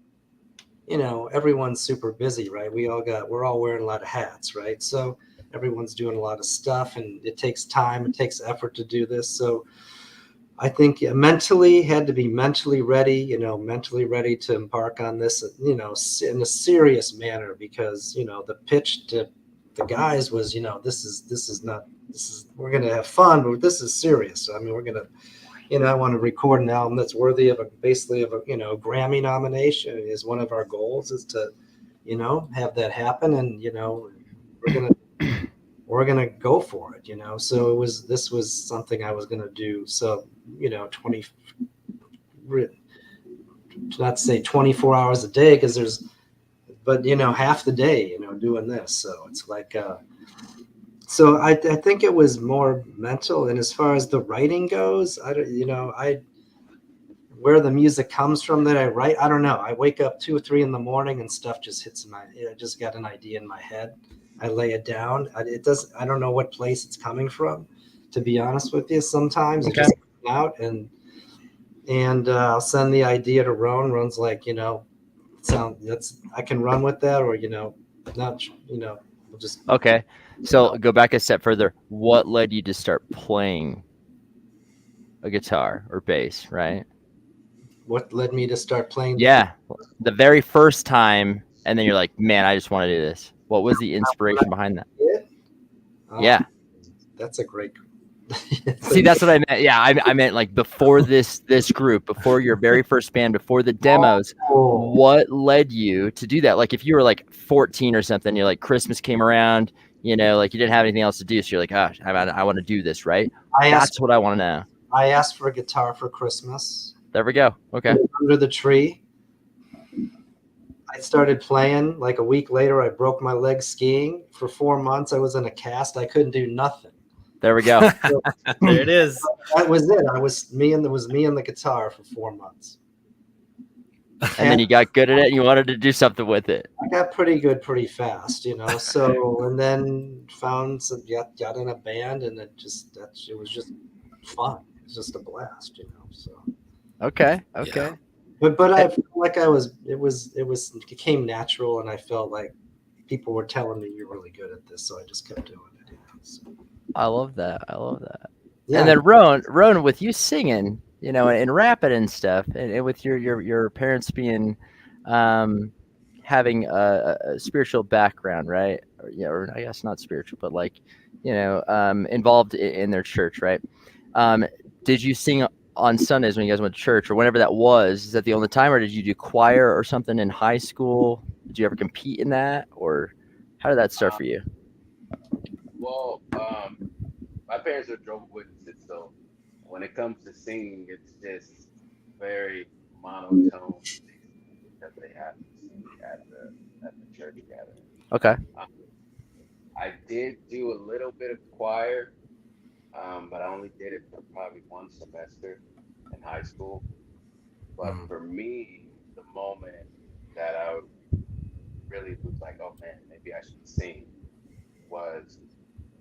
everyone's super busy, right? We're all wearing a lot of hats, right? So everyone's doing a lot of stuff, and it takes time, it takes effort to do this. So I think had to be mentally ready, mentally ready to embark on this, in a serious manner, because, the pitch to the guys was, we're going to have fun, but this is serious. So, I mean, we're going to, I want to record an album that's worthy of a Grammy nomination is one of our goals, is to, have that happen. And, we're going to go for it, so this was something I was going to do. So, not to say 24 hours a day, but half the day, doing this. So it's like, so I think it was more mental. And as far as the writing goes, where the music comes from that I write, I don't know. I wake up 2 or 3 in the morning and stuff just hits I just got an idea in my head. I lay it down. I don't know what place it's coming from, to be honest with you. Sometimes it just comes out, and I'll send the idea to Rone. Rone's like, I can run with that, or not, we'll just. Okay. So go back a step further. What led you to start playing a guitar or bass, right? What led me to start playing? Yeah. The very first time, and then you're like, man, I just want to do this. What was the inspiration behind that? Yeah. That's a great. See, that's what I meant. Yeah, I meant like before this group, before your very first band, before the demos. What led you to do that? Like if you were like 14 or something, you're like Christmas came around, like you didn't have anything else to do, so you're like, gosh, I want to do this, right? That's what I want to know. I asked for a guitar for Christmas. There we go. Okay. Under the tree. I started playing. Like a week later, I broke my leg skiing. For 4 months, I was in a cast. I couldn't do nothing. There we go. There it is. That was it. It was me and the guitar for 4 months. And then you got good at it and you wanted to do something with it. I got pretty good pretty fast, So and then got in a band, and it was just fun. It was just a blast, So Okay. Yeah. But I felt like it came natural, and I felt like people were telling me you're really good at this, so I just kept doing it. So. I love that. Yeah. And then Rone, with you singing, and rapping and stuff, and with your parents being, having a spiritual background, right? Or I guess not spiritual, but like, involved in their church, right? Did you sing on Sundays when you guys went to church, or whenever that was? Is that the only time, or did you do choir or something in high school? Did you ever compete in that, or how did that start for you? Well, my parents are Jehovah's Witnesses, so when it comes to singing, it's just very monotone that they have to sing at the church gathering. Okay. I did do a little bit of choir, but I only did it for probably one semester in high school. But for me, the moment that I really was like, oh man, maybe I should sing, was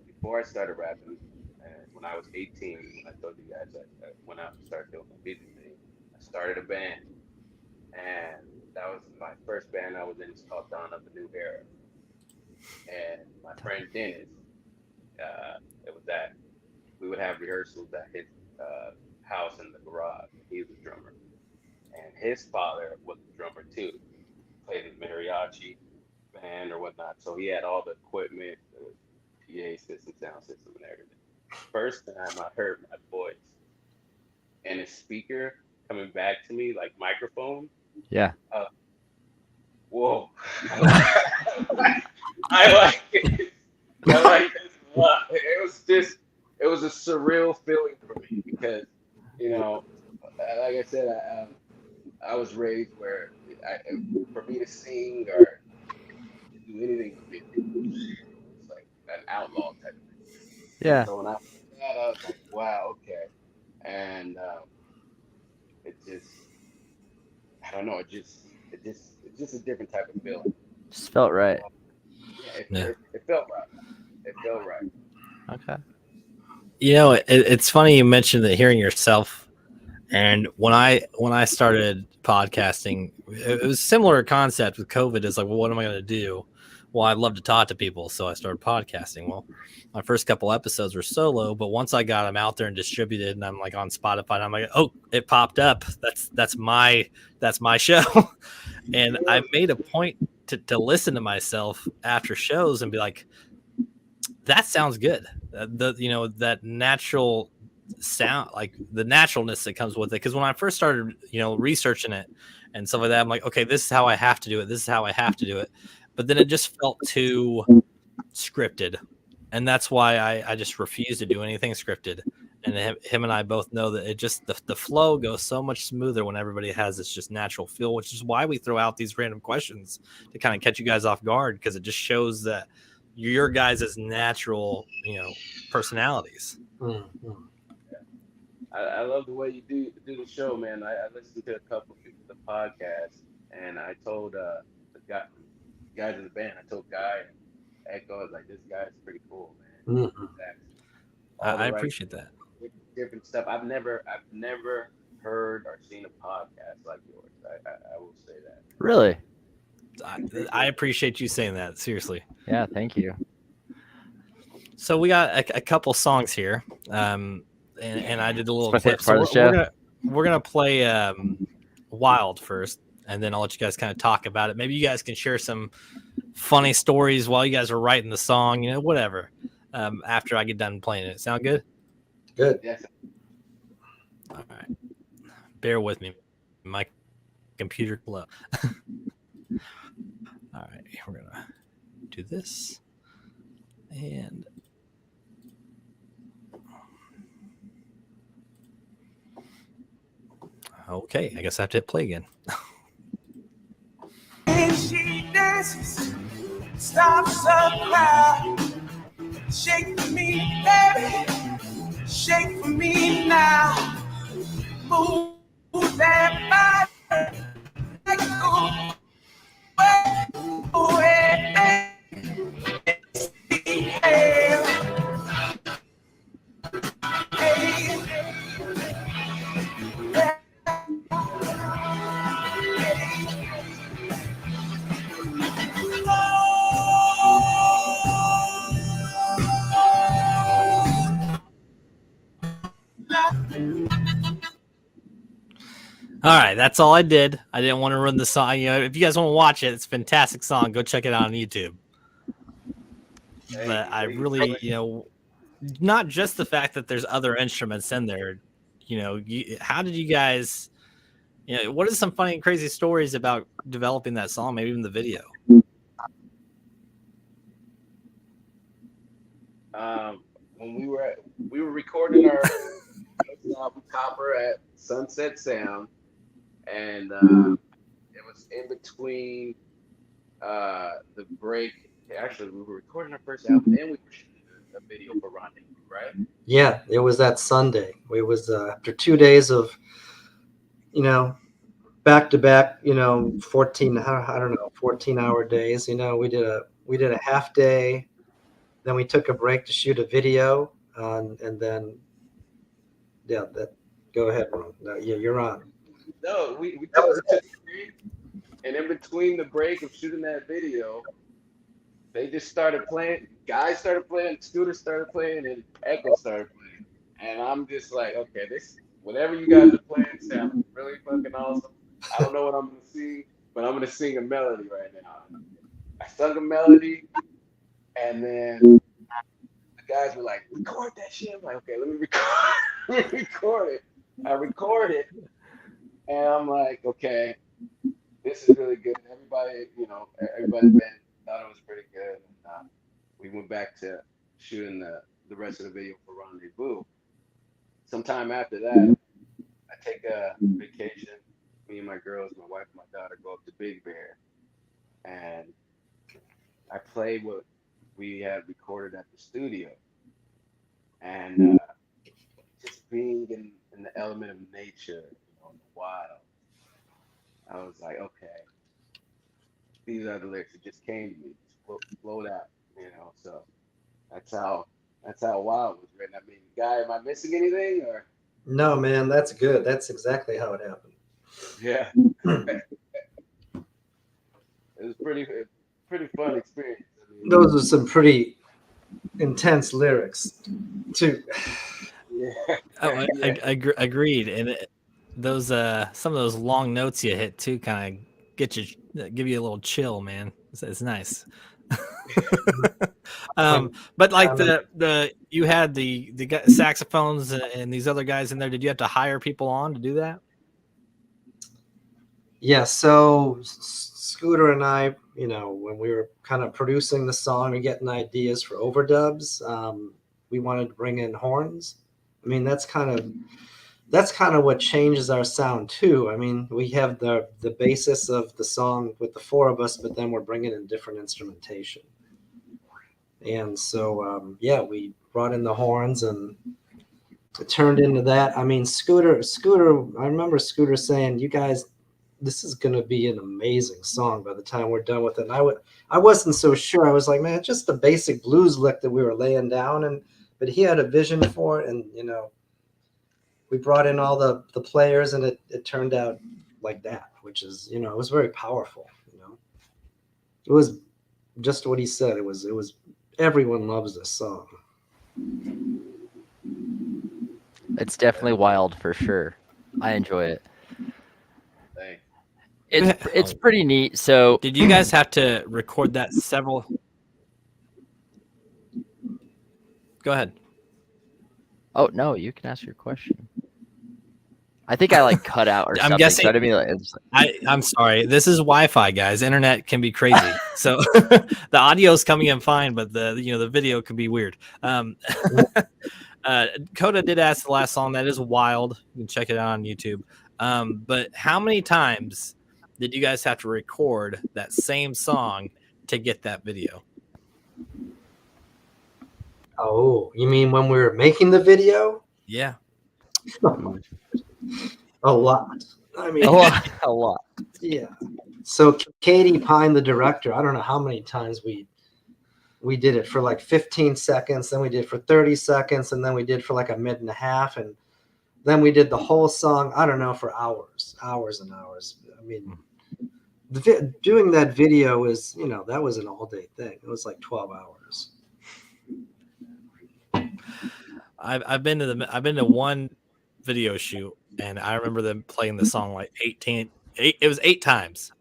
before I started rapping. And when I was 18, when I told you guys I went out and started doing my music thing, I started a band. And that was my first band I was in. It's called Dawn of the New Era. And my friend Dennis, it was that we would have rehearsals at his house in the garage. He was a drummer. And his father was a drummer too. Played in mariachi band or whatnot. So he had all the equipment, the PA system, sound system, and everything. First time I heard my voice and a speaker coming back to me like microphone. Yeah. Whoa. I like it. I like this a lot. It was a surreal feeling for me because, like I said, I was raised where for me to sing or do anything with me, it's like an outlaw type of thing. Yeah. So when I heard that, I was like, wow, okay. And it just, I don't know, it's just a different type of feeling. Just felt right. Yeah, it felt right. It felt right. Okay. It's funny you mentioned that hearing yourself. And when I started podcasting, it was a similar concept with COVID. It's like, well, what am I going to do? Well, I love to talk to people, so I started podcasting. Well, my first couple episodes were solo, but once I got them out there and distributed, and I'm like on Spotify, and I'm like, oh, it popped up. That's my show. And I made a point to listen to myself after shows and be like, that sounds good. That natural sound, like the naturalness that comes with it. Because when I first started, researching it and stuff like that, I'm like, okay, this is how I have to do it. This is how I have to do it. But then it just felt too scripted. And that's why I just refuse to do anything scripted. And him and I both know that it just, the flow goes so much smoother when everybody has this just natural feel, which is why we throw out these random questions to kind of catch you guys off guard, because it just shows that your guys' natural, personalities. Mm-hmm. I love the way you do the show, man. I listened to a couple of the podcasts, and I told the guys in the band, I told Guy and Echo, I was like, this guy's pretty cool, man. Mm-hmm. I appreciate that. Different stuff. I've never heard or seen a podcast like yours. I will say that. Really? I appreciate you saying that. Seriously. Yeah, thank you. So we got a couple songs here, and I did a little my clip. favorite part of the show. We're gonna play "Wild" first, and then I'll let you guys kind of talk about it. Maybe you guys can share some funny stories while you guys are writing the song, whatever. After I get done playing it, sound good? Good. Yes. All right. Bear with me. My computer low. All right, we're gonna do this, and okay, I guess I have to hit play again. And she dances, stops a crowd. Shake for me, baby. Shake for me now. Move that body. Like go away. Hey, hey. All right, that's all I did. I didn't want to run the song. If you guys want to watch it, it's a fantastic song. Go check it out on YouTube. But I really, not just the fact that there's other instruments in there. How did you guys? What are some funny and crazy stories about developing that song? Maybe even the video. When we were recording our album Copper at Sunset Sound, and it was in between the break. Actually, we were recording our first album, and we were shooting a video for Rendezvous, right? Yeah, it was that Sunday. It was after 2 days of, back to back, 14, I don't know, 14-hour days. We did a half day, then we took a break to shoot a video, and then go ahead, Ron. No, yeah, you're on. No, we took a break, and in between the break of shooting that video, they just started playing. Guys started playing, Scooter started playing, and Echo started playing. And I'm just like, okay, this whatever you guys are playing sounds really fucking awesome. I don't know what I'm gonna sing, but I'm gonna sing a melody right now. I sung a melody, and then the guys were like, record that shit. I'm like, okay, let me record. Let me record it. I record it, and I'm like, okay, this is really good. Everybody thought it was pretty good. And, we went back to shooting the rest of the video for Rendezvous. Sometime after that, I take a vacation. Me and my girls, my wife and my daughter go up to Big Bear, and I play what we had recorded at the studio. And just being in the element of nature, in the wild, I was like, okay, these are the lyrics. It just came to me, just flowed out, So that's how Wild was written. I mean, Guy, am I missing anything or? No, man, that's good. That's exactly how it happened. Yeah. It was pretty fun experience. Those are some pretty intense lyrics, too. Yeah. Oh, agreed. And those some of those long notes you hit too kind of give you a little chill, man. It's nice. But like you had the saxophones and these other guys in there. Did you have to hire people on to do that? Yeah, so Scooter and I, when we were kind of producing the song and getting ideas for overdubs, we wanted to bring in horns. I mean, that's kind of what changes our sound too. I mean, we have the basis of the song with the four of us, but then we're bringing in different instrumentation. And so, we brought in the horns, and it turned into that. I mean, Scooter. I remember Scooter saying, "You guys, this is going to be an amazing song by the time we're done with it." And I wasn't so sure. I was like, man, just a basic blues lick that we were laying down, but he had a vision for it, and we brought in all the players, and it turned out like that, which is, it was very powerful. It was just what he said. It was everyone loves this song. It's definitely wild for sure. I enjoy it. Thanks. It's pretty neat. So Did you guys have to record that several? Go ahead. oh no, you can ask your question. I think I like cut out or I'm something. guessing- So I didn't mean like, I'm sorry. This is Wi-Fi, guys. Internet can be crazy. So the audio is coming in fine, but the video can be weird. Coda did ask the last song. That is wild. You can check it out on YouTube. But how many times did you guys have to record that same song to get that video? Oh, you mean when we were making the video? Yeah. A lot. I mean, a lot. yeah. So Katie Pine, the director, I don't know how many times we did it for like 15 seconds, then we did for 30 seconds, and then we did for like a minute and a half, and then we did the whole song, I don't know, for hours and hours. I mean, doing that video was, that was an all-day thing. It was like 12 hours. I've been to one video shoot, and I remember them playing the song like 8 times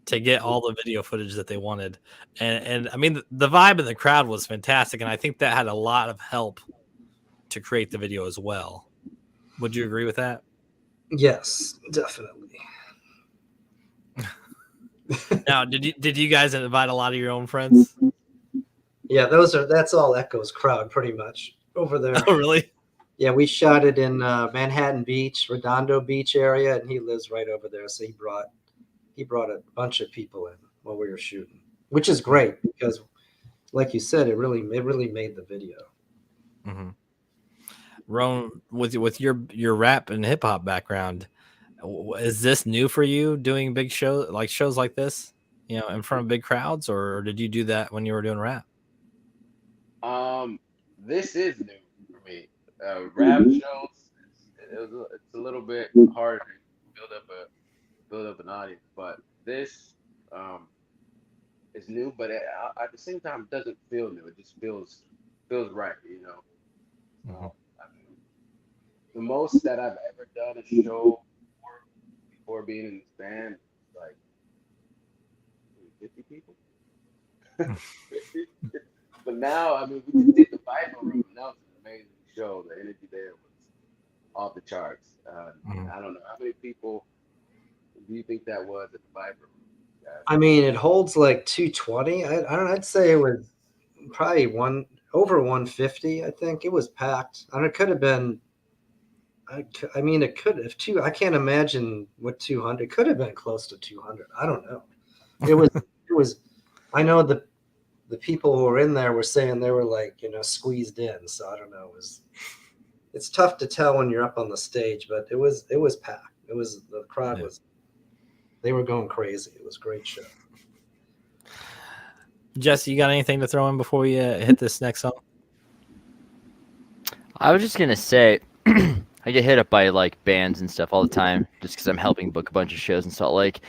to get all the video footage that they wanted. And I mean, the vibe in the crowd was fantastic, and I think that had a lot of help to create the video as well. Would you agree with that? Yes, definitely. Now, did you guys invite a lot of your own friends? Yeah, that's all Echo's crowd pretty much over there. Oh, really? Yeah, we shot it in Manhattan Beach, Redondo Beach area, and he lives right over there. So he brought a bunch of people in while we were shooting, which is great because, like you said, it really made the video. Mm-hmm. Rone, with your rap and hip hop background, is this new for you doing big shows like this, in front of big crowds, or did you do that when you were doing rap? This is new for me. Rap shows, it's a little bit harder to build up an audience, but this is new, but at the same time, it doesn't feel new. It just feels right, Mm-hmm. I mean, the most that I've ever done a show before being in this band, like 50 people. 50? But now, I mean, we just did the Bible Room, and that was an amazing show. The energy there was off the charts. I don't know how many people do you think that was at the Bible Room? I mean, it holds like 220. I don't know. I'd say it was probably over 150. I think it was packed, and it could have been. I mean, it could have two. I can't imagine what 200. It could have been close to 200. I don't know. It was. It was. I know the people who were in there were saying they were like, squeezed in. So I don't know. It's tough to tell when you're up on the stage, but it was packed. The crowd was. They were going crazy. It was a great show. Jesse, you got anything to throw in before we hit this next song? I was just gonna say, I get hit up by like bands and stuff all the time, just because I'm helping book a bunch of shows in Salt Lake.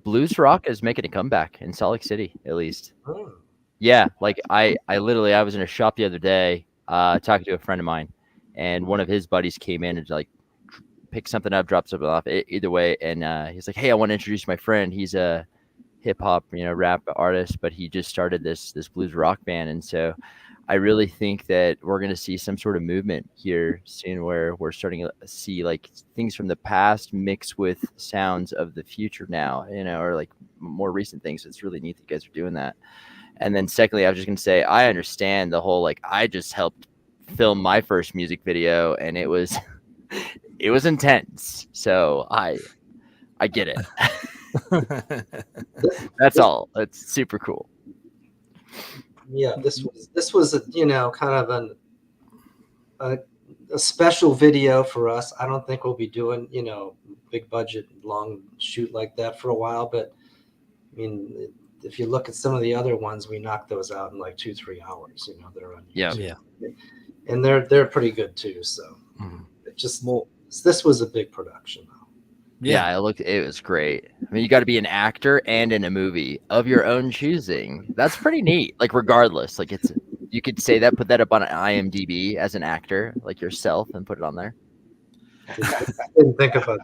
Blues rock is making a comeback in Salt Lake City, at least. Oh. Yeah, like I literally, I was in a shop the other day, talking to a friend of mine, and one of his buddies came in and like picked something up, dropped something off, either way, and he's like, "Hey, I want to introduce my friend. He's a hip hop, rap artist, but he just started this blues rock band." And so I really think that we're going to see some sort of movement here soon where we're starting to see like things from the past mix with sounds of the future now, or like more recent things. It's really neat that you guys are doing that. And then secondly, I was just going to say, I understand the whole, like, I just helped film my first music video and it was intense. So I get it. That's all. It's super cool. Yeah, this was a, kind of a special video for us. I don't think we'll be doing, big budget long shoot like that for a while, but I mean, if you look at some of the other ones, we knocked those out in like 2-3 hours, they're on YouTube. Yeah. And they're pretty good too. So it just, this was a big production though. Yeah, it was great. I mean, you got to be an actor and in a movie of your own choosing. That's pretty neat. Like, regardless, like you could say that, put that up on IMDb as an actor, like yourself, and put it on there. I didn't think about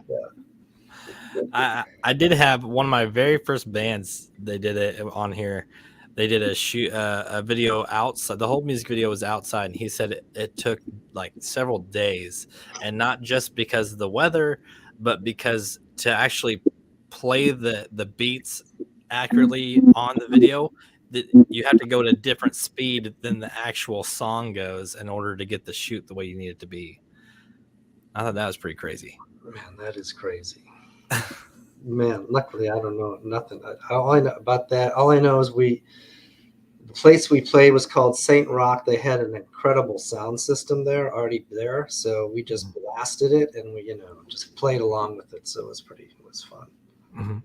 that. I did have one of my very first bands. They did it on here. They did a video outside. The whole music video was outside, and he said it took like several days, and not just because of the weather, but because to actually play the beats accurately on the video, that you have to go at a different speed than the actual song goes in order to get the shoot the way you need it to be. I thought that was pretty crazy. Man, that is crazy. Man, luckily I don't know nothing. All I know about that, all I know is the place we played was called St. Rock. They had an incredible sound system there already there, so we just blasted it and we, just played along with it. So it was fun. Mm-hmm.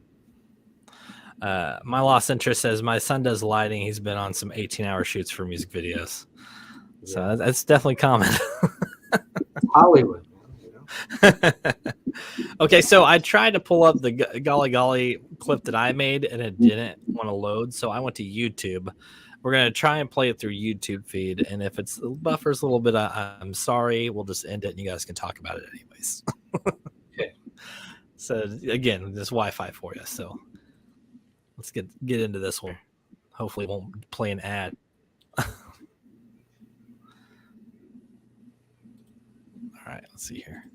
My lost interest says my son does lighting. He's been on some 18-hour shoots for music videos, so that's definitely common. Hollywood. Okay, so I tried to pull up the Golly Golly clip that I made, and it didn't want to load. So I went to YouTube. We're gonna try and play it through YouTube feed, and if it's buffers a little bit, I'm sorry. We'll just end it, and you guys can talk about it anyways. Okay. So again, this Wi-Fi for you. So let's get into this one. Hopefully, it won't play an ad. All right, let's see here.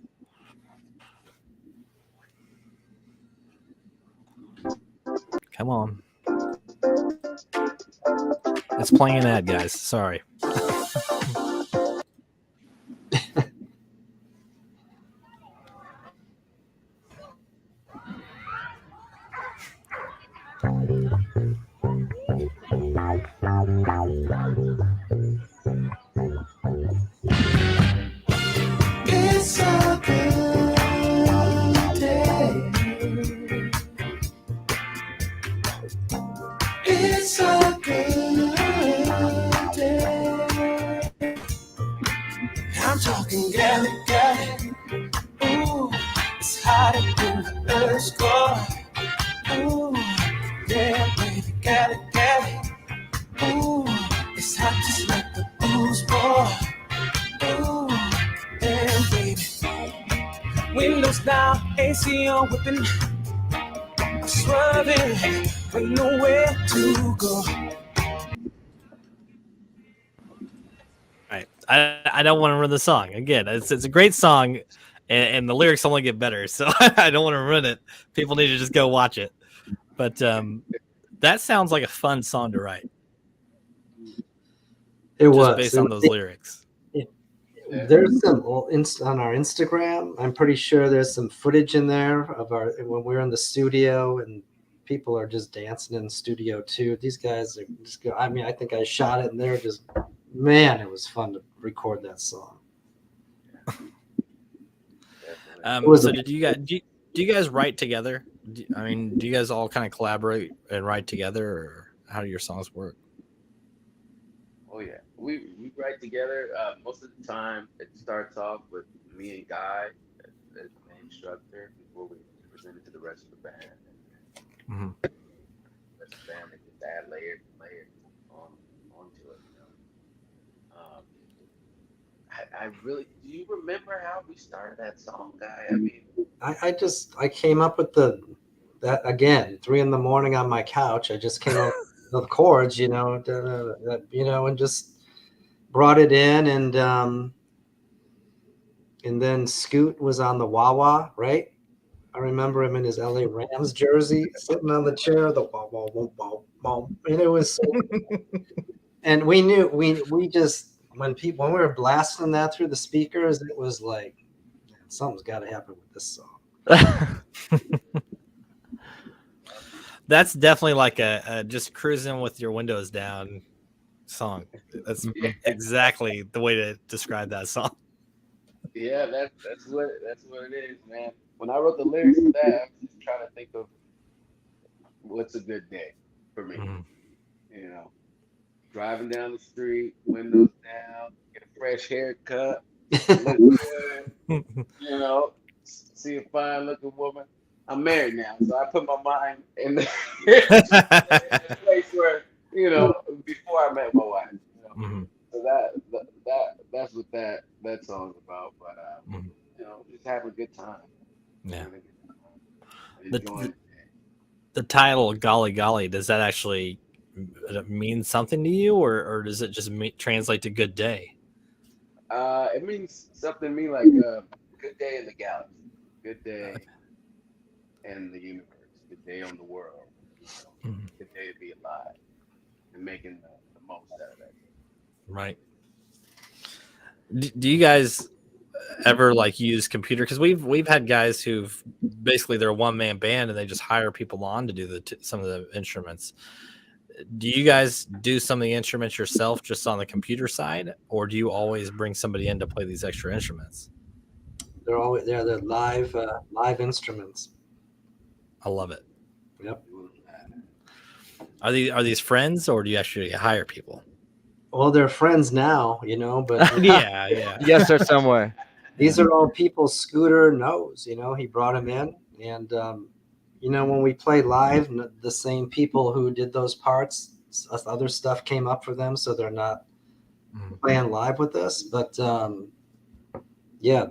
Come on. It's playing an ad, guys. Sorry. It's a good day. It's a good day. I'm talking galley, galley. Ooh, it's hotter than the earth's core. Ooh, yeah, baby, galley, galley. Ooh, it's hot just like the booze boy. Ooh, and baby, windows down, AC on whipping, swerving, but nowhere to go. Right. I don't want to ruin the song. Again, it's a great song, and the lyrics only get better. So I don't want to ruin it. People need to just go watch it. But that sounds like a fun song to write. It Just was based on those lyrics. There's some on our Instagram. I'm pretty sure there's some footage in there of when we were in the studio, and people are just dancing in the studio too. These guys are just go. I mean, I think I shot it, and they're just, man, it was fun to record that song. So do you guys write together? Do you guys all kind of collaborate and write together, or how do your songs work? Oh yeah, we write together. Most of the time, it starts off with me and Guy as the main instructor before we present it to the rest of the band. Mm-hmm. The rest of the band, they just add layers and layers onto it. I really. Do you remember how we started that song, Guy? I mean, I came up with that again, 3 a.m. on my couch. I just came up with the chords, and just brought it in, and then Scoot was on the wah wah, right? I remember him in his LA Rams jersey, sitting on the chair, the wah wah wah wah wah, and it was so and we knew we just when we were blasting that through the speakers, it was like, man, something's got to happen with this song. That's definitely like a just cruising with your windows down song. That's exactly the way to describe that song. yeah, that's what it is, man. When I wrote the lyrics to that, I was just trying to think of what's a good day for me. Mm-hmm. Driving down the street, windows down, get a fresh haircut, look good, see a fine looking woman, I'm married now, so I put my mind in the place where, before I met my wife. Mm-hmm. So that's what that song's about. But just having a good time. Yeah. Having a good time. Enjoying The title "Golly Golly," does that actually mean something to you, or does it just translate to "good day"? It means something to me like good day in the galaxy, good day in the universe, good day on the world. Mm-hmm. Good day to be alive and making the most out of that. Right. Do you guys ever like use computer? Because we've had guys who've basically they're a one-man band and they just hire people on to do some of the instruments. Do you guys do some of the instruments yourself just on the computer side, or do you always bring somebody in to play these extra instruments? They're live instruments. I love it. Yep. Are these friends, or do you actually hire people? Well, they're friends now, but Yeah. You gotta start somewhere. these are all people Scooter knows. He brought them in, and when we play live, the same people who did those parts, other stuff came up for them, so they're not playing live with us. But yeah,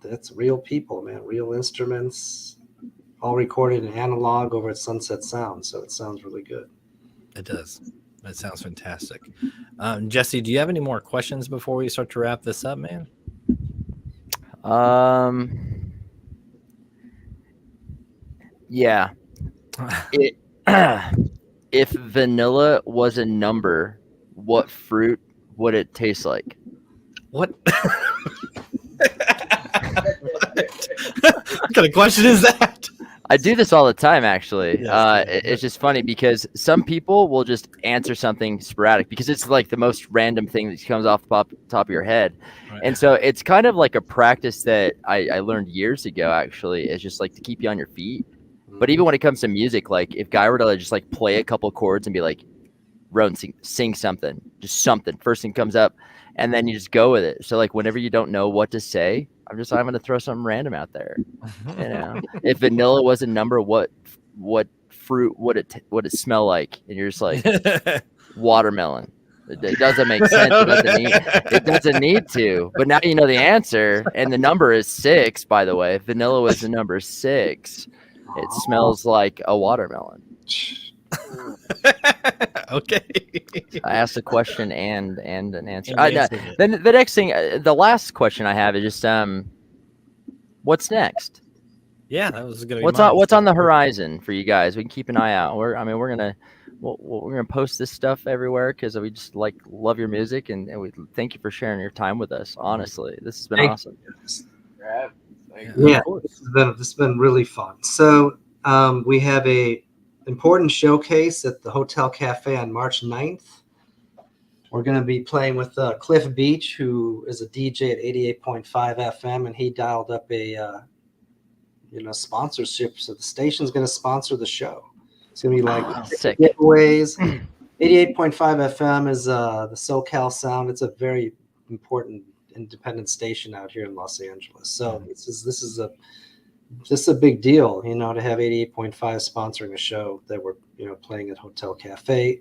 that's real people, man, real instruments, all recorded in analog over at Sunset Sound, so it sounds really good. It does. That sounds fantastic. Jesse, do you have any more questions before we start to wrap this up, man? Yeah. If vanilla was a number, what fruit would it taste like? What? What kind of question is that? I do this all the time, actually. Yes, It's just funny because some people will just answer something sporadic because it's like the most random thing that comes off the top of your head. Right. And so it's kind of like a practice that I learned years ago, actually, is just like to keep you on your feet. But even when it comes to music, like if Guy were to just like play a couple chords and be like, Rone, sing something, just something, first thing comes up, and then you just go with it. So like whenever you don't know what to say, I'm going to throw something random out there. If vanilla was a number, what fruit would it smell like? And you're just like watermelon. It doesn't make sense. It doesn't need to. But now you know the answer, and the number is 6. By the way, if vanilla was the number 6, it smells like a watermelon. Okay. I asked a question and an answer. Then the next thing, the last question I have is just what's next? Yeah, that was gonna be what's on the horizon for you guys. We can keep an eye out. We're gonna post this stuff everywhere because we just love your music and we thank you for sharing your time with us. Honestly, this has been awesome. Yeah, this has been really fun. So we have a important showcase at the Hotel Cafe on March 9th. We're going to be playing with Cliff Beach, who is a DJ at 88.5 FM, and he dialed up a sponsorship. So the station's going to sponsor the show. It's going to be like sick giveaways. 88.5 FM is the SoCal Sound. It's a very important independent station out here in Los Angeles. So this is a big deal, to have 88.5 sponsoring a show that we're playing at Hotel Cafe.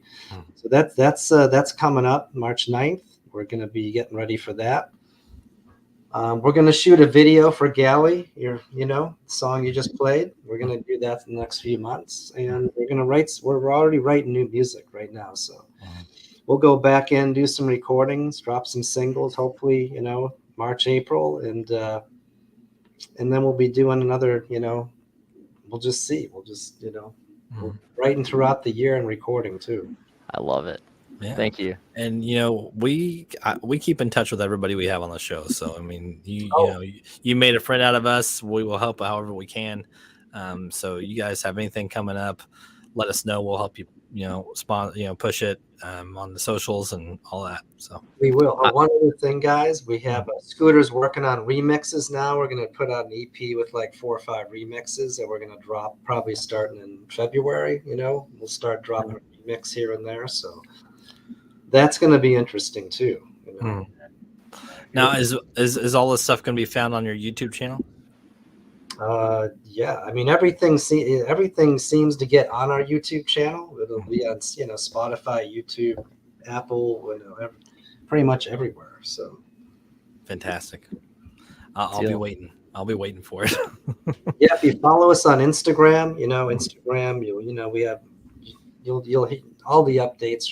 So that's coming up March 9th. We're going to be getting ready for that. We're going to shoot a video for Galley, the song you just played. We're going to do that in the next few months, and we're already writing new music right now. So we'll go back in, do some recordings, drop some singles, hopefully, March, April, and then we'll be doing another, we'll just see. We'll just, we're writing throughout the year and recording too. I love it. Yeah. Thank you. And we keep in touch with everybody we have on the show. So I mean, you made a friend out of us. We will help however we can. So you guys have anything coming up, let us know. We'll help you. Push it on the socials and all that. So we will. One other thing, guys, we have Scooter's working on remixes now. We're going to put out an EP with like 4 or 5 remixes that we're going to drop probably starting in February. We'll start dropping a remix here and there. So that's going to be interesting too. Now, is all this stuff going to be found on your YouTube channel? Yeah, I mean everything seems to get on our YouTube channel. It'll be on Spotify, YouTube, Apple, pretty much everywhere. So Fantastic. I'll be Deal. waiting. I'll be waiting for it. yeah, if you follow us on Instagram, we have you'll hit all the updates.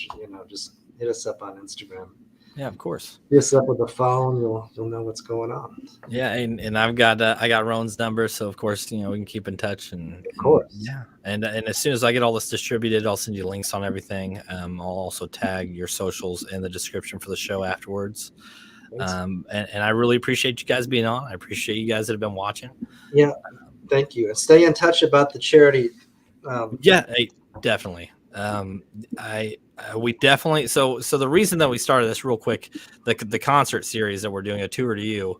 Just hit us up on Instagram. Yeah, of course. Hit us up with a phone. You'll know what's going on. Yeah, and I got Rone's number, so of course we can keep in touch and Of course. yeah, and as soon as I get all this distributed, I'll send you links on everything. I'll also tag your socials in the description for the show afterwards. And I really appreciate you guys being on. I appreciate you guys that have been watching. Yeah, thank you. And stay in touch about the charity. Definitely. We definitely so the reason that we started this real quick, the concert series that we're doing, a tour to you,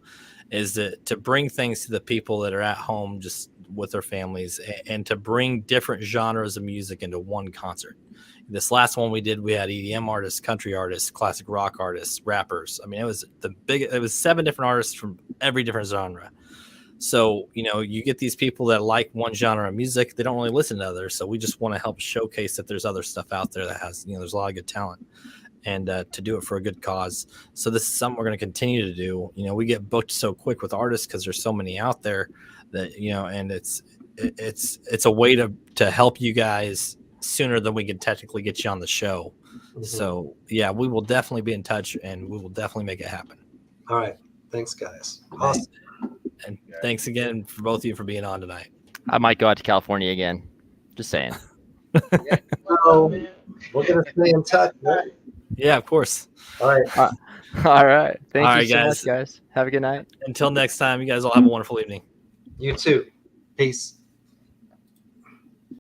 is that to bring things to the people that are at home just with their families, and to bring different genres of music into one concert. This last one we did, we had EDM artists, country artists, classic rock artists, rappers. I mean, it was 7 different artists from every different genre. So, you get these people that like one genre of music, they don't really listen to others. So we just want to help showcase that there's other stuff out there that has, there's a lot of good talent, and to do it for a good cause. So this is something we're going to continue to do. We get booked so quick with artists because there's so many out there that, and it's a way to help you guys sooner than we can technically get you on the show. Mm-hmm. So yeah, we will definitely be in touch, and we will definitely make it happen. All right. Thanks, guys. Awesome. And thanks again for both of you for being on tonight. I might go out to California again. Just saying. So we're gonna stay in touch. Right? Yeah, of course. All right. All right. Thank All you right, so guys. much, guys. Have a good night. Until next time, you guys all have a wonderful evening. You too. Peace.